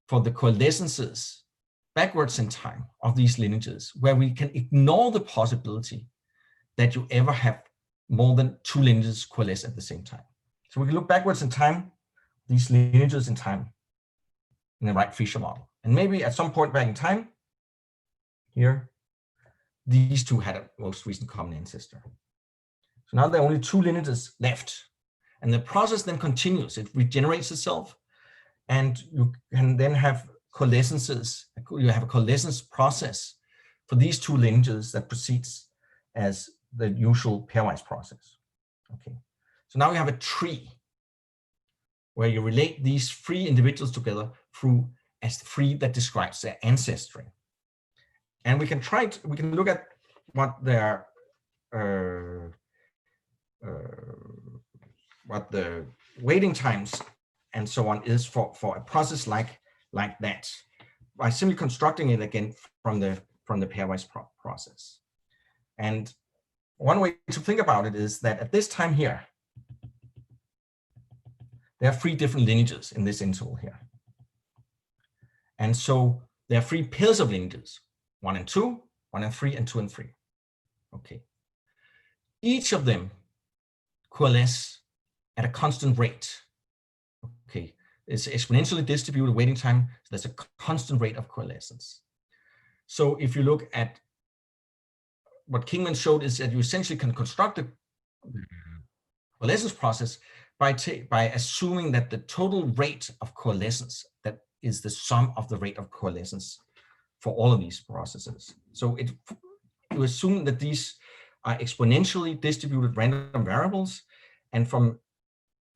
Speaker 2: for the coalescences backwards in time of these lineages where we can ignore the possibility that you ever have more than 2 lineages coalesce at the same time. So we can look backwards in time, these lineages in time in the Wright-Fisher model. And maybe at some point back in time, here, these 2 had a most recent common ancestor. So now there are only 2 lineages left. And the process then continues. It regenerates itself. And you can then have coalescences. You have a coalescence process for these 2 lineages that proceeds as the usual pairwise process. Okay. So now we have a tree where you relate these 3 individuals together through as the 3 that describes their ancestry. And we can look at what their what the waiting times and so on is for a process like that by simply constructing it again from the pairwise process. And one way to think about it is that at this time here, there are 3 different lineages in this interval here. And so there are 3 pairs of lineages, 1 and 2, 1 and 3, and 2 and 3. Okay. Each of them coalesce at a constant rate. Okay. It's exponentially distributed waiting time. So there's a constant rate of coalescence. So if you look at what Kingman showed, is that you essentially can construct a coalescence process by assuming that the total rate of coalescence, that is the sum of the rate of coalescence for all of these processes. So you assume that these are exponentially distributed random variables, and from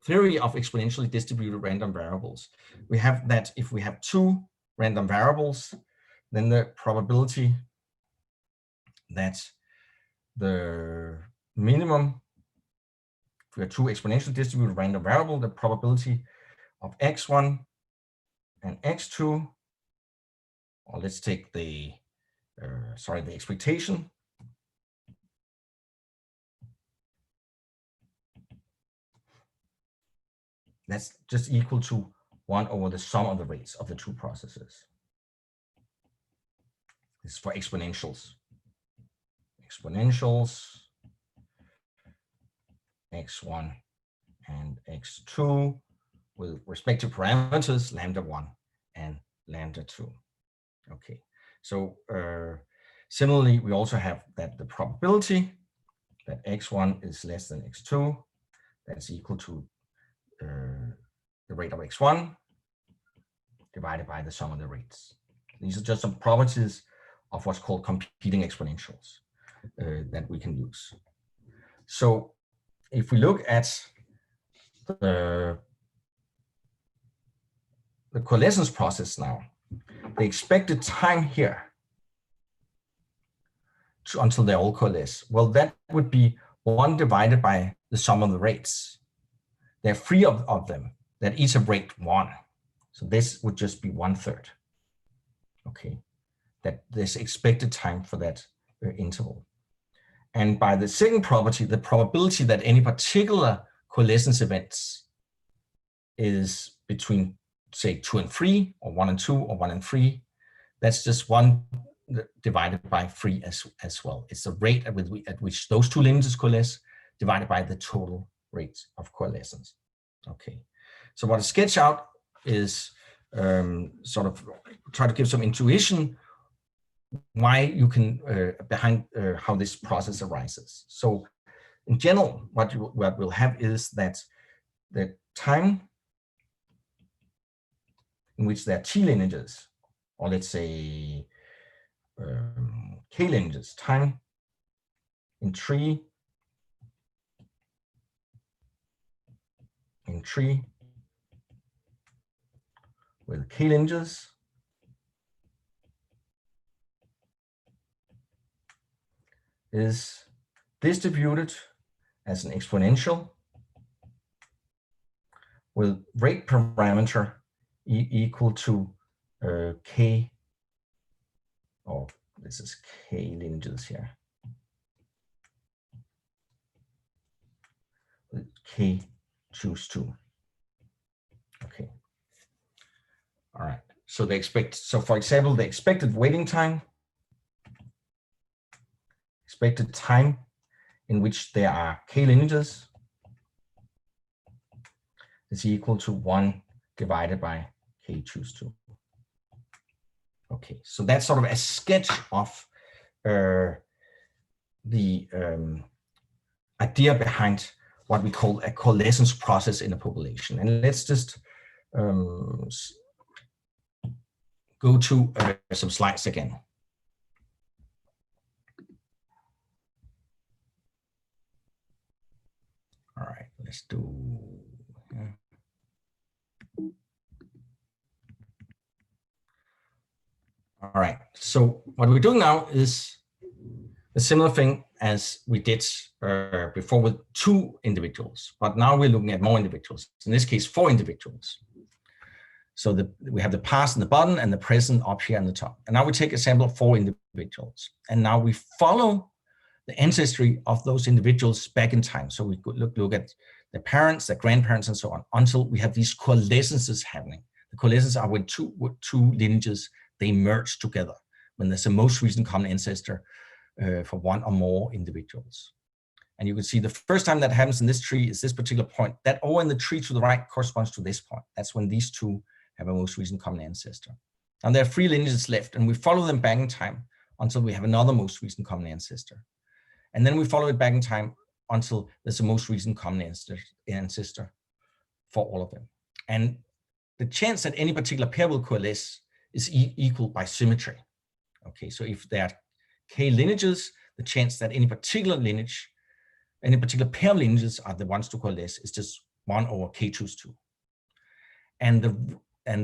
Speaker 2: theory of exponentially distributed random variables, we have that if we have 2 random variables, then the probability that the minimum, if we have 2 exponentially distributed random variables, the probability of x1 and x2, or let's take the the expectation. That's just equal to 1 over the sum of the rates of the 2 processes. This is for exponentials. Exponentials, x1 and x2 with respective parameters, lambda1 and lambda2. Okay, so similarly, we also have that the probability that x1 is less than x2, that's equal to the rate of x1 divided by the sum of the rates. These are just some properties of what's called competing exponentials that we can use. So if we look at the coalescence process now, the expected time here until they all coalesce, well, that would be 1 divided by the sum of the rates. There are 3 of them that each have rate 1. So this would just be 1/3. Okay, that this expected time for that interval. And by the second property, the probability that any particular coalescence events is between, say, 2 and 3, or 1 and 2, or 1 and 3, that's just 1 divided by 3 as well. It's the rate at which those 2 lineages coalesce divided by the total rate of coalescence. Okay, so what I sketch out is sort of try to give some intuition why you can behind how this process arises. So in general, what we'll have is that the time in which there are T lineages, or let's say K lineages, time in tree with K lineages is distributed as an exponential with rate parameter equal to K, or this is K lineages here, with K choose 2. Okay. All right. So for example, the expected waiting time, expected time in which there are K lineages is equal to 1 divided by K choose 2. Okay, so that's sort of a sketch of the idea behind what we call a coalescence process in a population. And let's just go to some slides again. All right, let's do. All right, so what we're doing now is a similar thing as we did before with 2 individuals, but now we're looking at more individuals, in this case 4 individuals. So we have the past in the bottom and the present up here on the top. And now we take a sample of 4 individuals. And now we follow the ancestry of those individuals back in time. So we could look at the parents, the grandparents, and so on, until we have these coalescences happening. The coalescences are when two lineages, they merge together, when there's a most recent common ancestor for one or more individuals. And you can see the first time that happens in this tree is this particular point. That O in the tree to the right corresponds to this point. That's when these two have a most recent common ancestor. And there are 3 lineages left, and we follow them back in time until we have another most recent common ancestor. And then we follow it back in time until there's a most recent common ancestor for all of them. And the chance that any particular pair will coalesce is equal by symmetry. Okay, so if there are k lineages, the chance that any particular lineage, any particular pair of lineages are the ones to coalesce is just 1 over k choose 2. And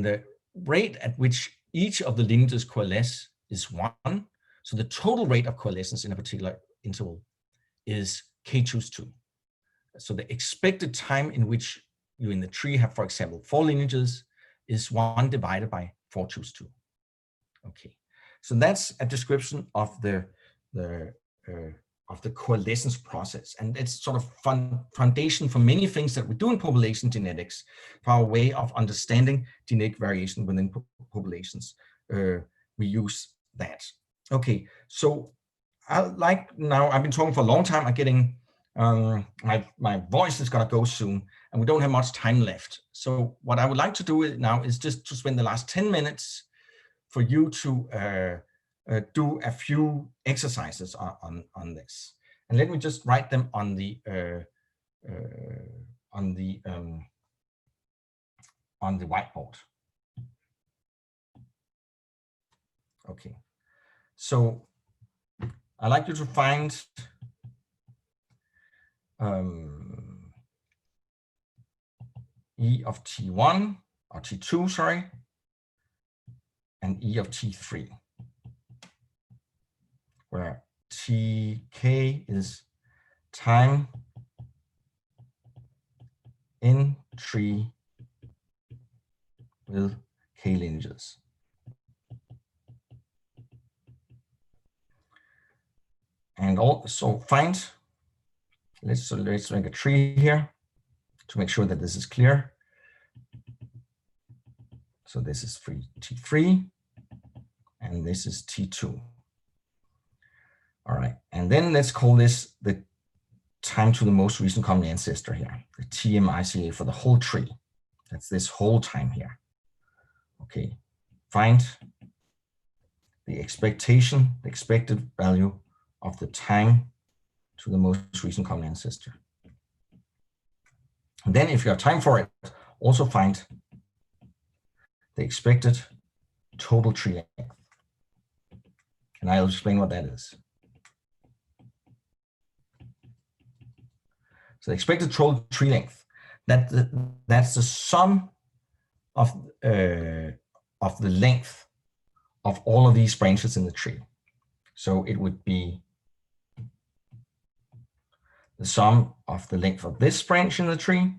Speaker 2: the rate at which each of the lineages coalesce is 1. So the total rate of coalescence in a particular interval is k choose 2. So the expected time in which you in the tree have, for example, 4 lineages is 1 divided by 4 choose 2. Okay, so that's a description of the coalescence process, and it's sort of foundation for many things that we do in population genetics, for our way of understanding genetic variation within populations. We use that. Okay, so I've been talking for a long time. I'm getting my voice is gonna go soon, and we don't have much time left. So what I would like to do now is just to spend the last 10 minutes for you to do a few exercises on this, and let me just write them on the whiteboard. Okay, so I'd like you to find E of T1 or T2, sorry, and E of T3, where Tk is time in tree with k lineages. And also find, let's make a tree here to make sure that this is clear. So this is T3, and this is T2. All right, and then let's call this the time to the most recent common ancestor here, the TMICA for the whole tree. That's this whole time here. Okay, find the expected value of the time to the most recent common ancestor. And then if you have time for it, also find the expected total tree length. And I'll explain what that is. So the expected total tree length, that's the sum of the length of all of these branches in the tree. So it would be the sum of the length of this branch in the tree,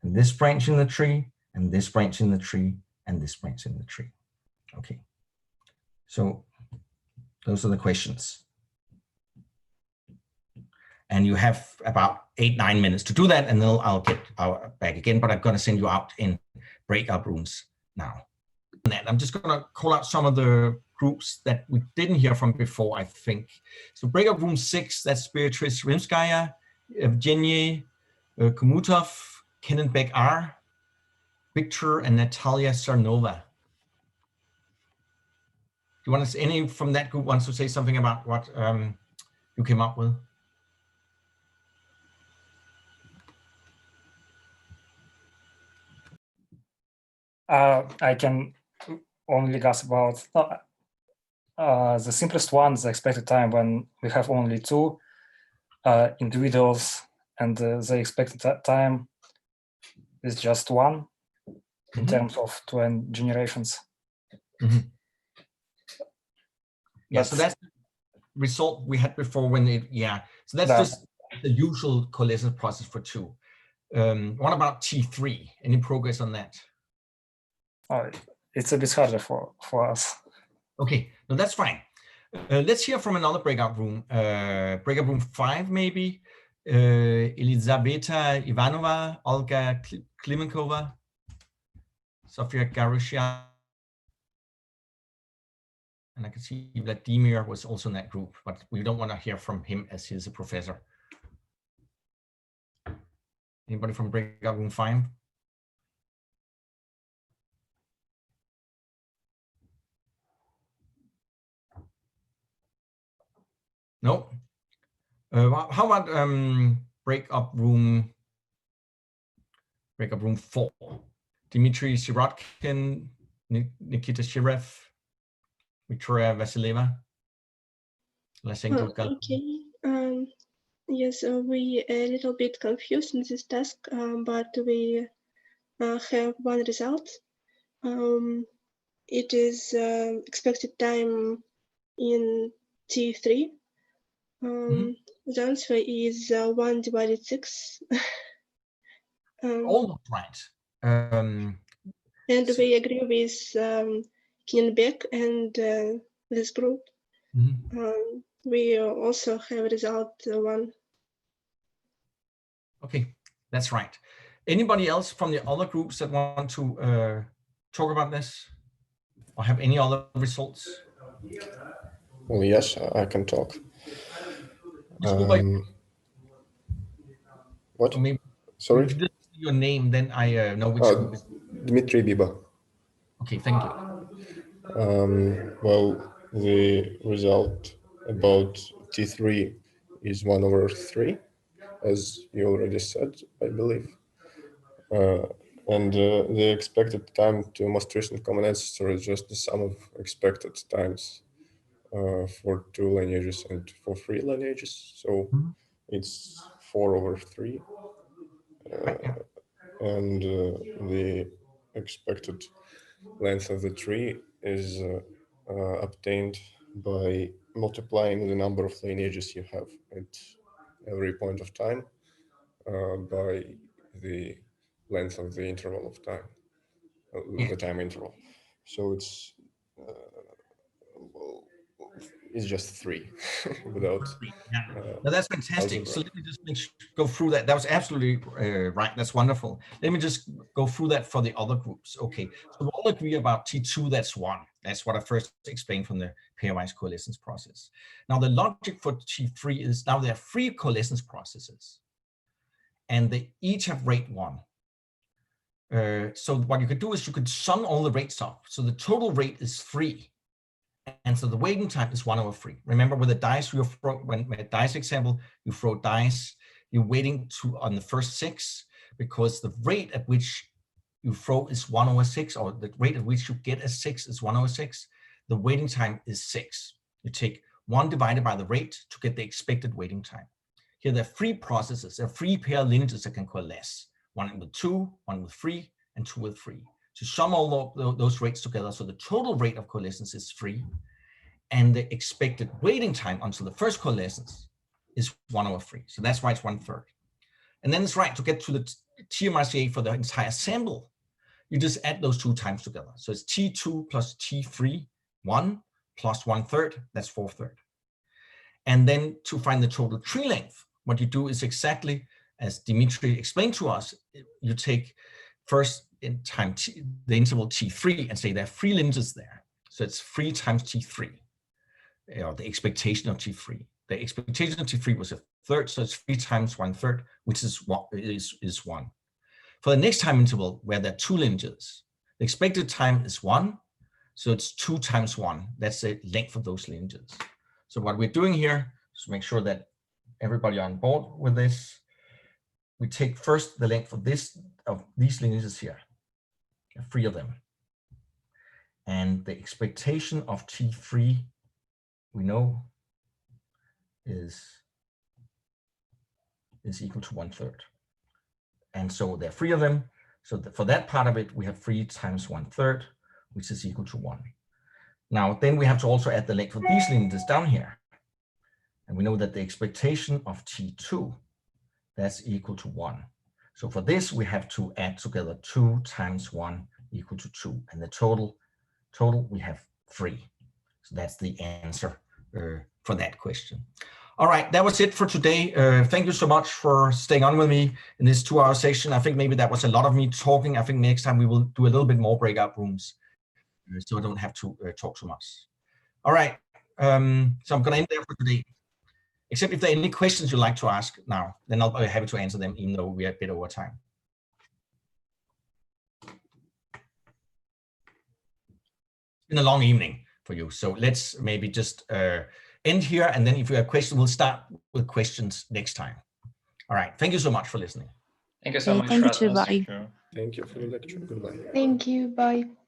Speaker 2: and this branch in the tree, and this branch in the tree, and this branch in the tree. Okay, so those are the questions. And you have about 8-9 minutes to do that, and then I'll get back again, but I'm going to send you out in breakout rooms now. I'm just going to call out some of the groups that we didn't hear from before, I think. So breakout room 6, that's Beatrice Rimskaya, Evgeny Komutov, Kenan Beck R, Victor, and Natalia Sarnova. Do you want to, any from that group wants to say something about what you came up with?
Speaker 6: I can only guess about the simplest one, the expected time when we have only 2 individuals, and the expected time is just 1 in terms of 2 generations.
Speaker 2: Yeah, so that's the result we had before when it, yeah. So that's just the usual coalescence process for 2. What about T3? Any progress on that?
Speaker 6: It's a bit harder for us.
Speaker 2: Okay, no, that's fine. Let's hear from another breakout room. Breakout room 5, maybe. Elizaveta Ivanova, Olga Klimenkova, Sofia Garushian. And I can see Vladimir was also in that group, but we don't want to hear from him as he's a professor. Anybody from breakout room 5? No. How about breakout room 4? Dmitry Sirotkin, Nikita Shirev, Victoria Vasileva, Lysenko.
Speaker 7: Okay. Yes, we a little bit confused in this task, but we have one result. It is expected time in T3. The answer is 1 divided 6.
Speaker 2: Almost right.
Speaker 7: And we agree with Kinbeck and this group. We also have result 1.
Speaker 2: Okay, that's right. Anybody else from the other groups that want to talk about this or have any other results?
Speaker 3: Well, yes, I can talk. What?
Speaker 2: Maybe,
Speaker 3: sorry?
Speaker 2: if you just say your name, then I know which group is.
Speaker 3: Dmitry Biba.
Speaker 2: Okay, thank you.
Speaker 3: Well, the result about T3 is 1/3, as you already said, I believe. And the expected time to most recent common ancestor is just the sum of expected times for 2 lineages and for 3 lineages. So it's 4/3. And the expected length of the tree is obtained by multiplying the number of lineages you have at every point of time by the length of the interval of time, the time interval. So it's just 3 without.
Speaker 2: No, that's fantastic.
Speaker 3: algebra.
Speaker 2: So let me just go through that. That was absolutely right. That's wonderful. Let me just go through that for the other groups. Okay, so we all agree about T2, that's 1. That's what I first explained from the pairwise coalescence process. Now the logic for T3 is now there are 3 coalescence processes and they each have rate 1. So what you could do is you could sum all the rates up. So the total rate is 3. And so the waiting time is 1/3. Remember with the dice, you throw, when a dice example, you throw dice, you're waiting on the first 6 because the rate at which you throw is 1/6, or the rate at which you get a 6 is 1/6. The waiting time is 6. You take 1 divided by the rate to get the expected waiting time. Here there are 3 processes, there are 3 pair lineages that can coalesce. 1 with 2, 1 with 3, and 2 with 3. To sum all those rates together, so the total rate of coalescence is 3, and the expected waiting time until the first coalescence is 1/3. So that's why it's 1/3. And then it's right to get to the TMRCA for the entire sample. You just add those 2 times together. So it's T2 plus T3, 1 plus 1/3, that's 4/3. And then to find the total tree length, what you do is exactly as Dimitri explained to us. You take first in time the interval T3 and say there are 3 lineages there. So it's 3 times T3, or the expectation of T3. The expectation of T3 was 1/3, so it's 3 times 1/3, which is 1. For the next time interval, where there are 2 lineages, the expected time is 1, so it's 2 times 1. That's the length of those lineages. So what we're doing here is to make sure that everybody on board with this. We take first the length of these lineages here, 3 of them, and the expectation of T3 we know is equal to 1/3, and so there are 3 of them. So for that part of it, we have 3 times 1/3, which is equal to 1. Now then we have to also add the length of these lineages down here, and we know that the expectation of T2, that's equal to 1. So for this, we have to add together 2 times 1 equal to 2. And the total we have 3. So that's the answer for that question. All right, that was it for today. Thank you so much for staying on with me in this 2-hour session. I think maybe that was a lot of me talking. I think next time we will do a little bit more breakout rooms, so I don't have to talk so much. All right, so I'm going to end there for today. Except if there are any questions you'd like to ask now, then I'll be happy to answer them, even though we are a bit over time. It's been a long evening for you, so let's maybe just end here, and then if you have questions, we'll start with questions next time. All right, thank you so much for listening.
Speaker 1: Thank you so much,
Speaker 8: Thank you,
Speaker 1: Rasmus.
Speaker 8: bye.
Speaker 3: Thank you for the lecture. Goodbye.
Speaker 7: Thank you. Bye.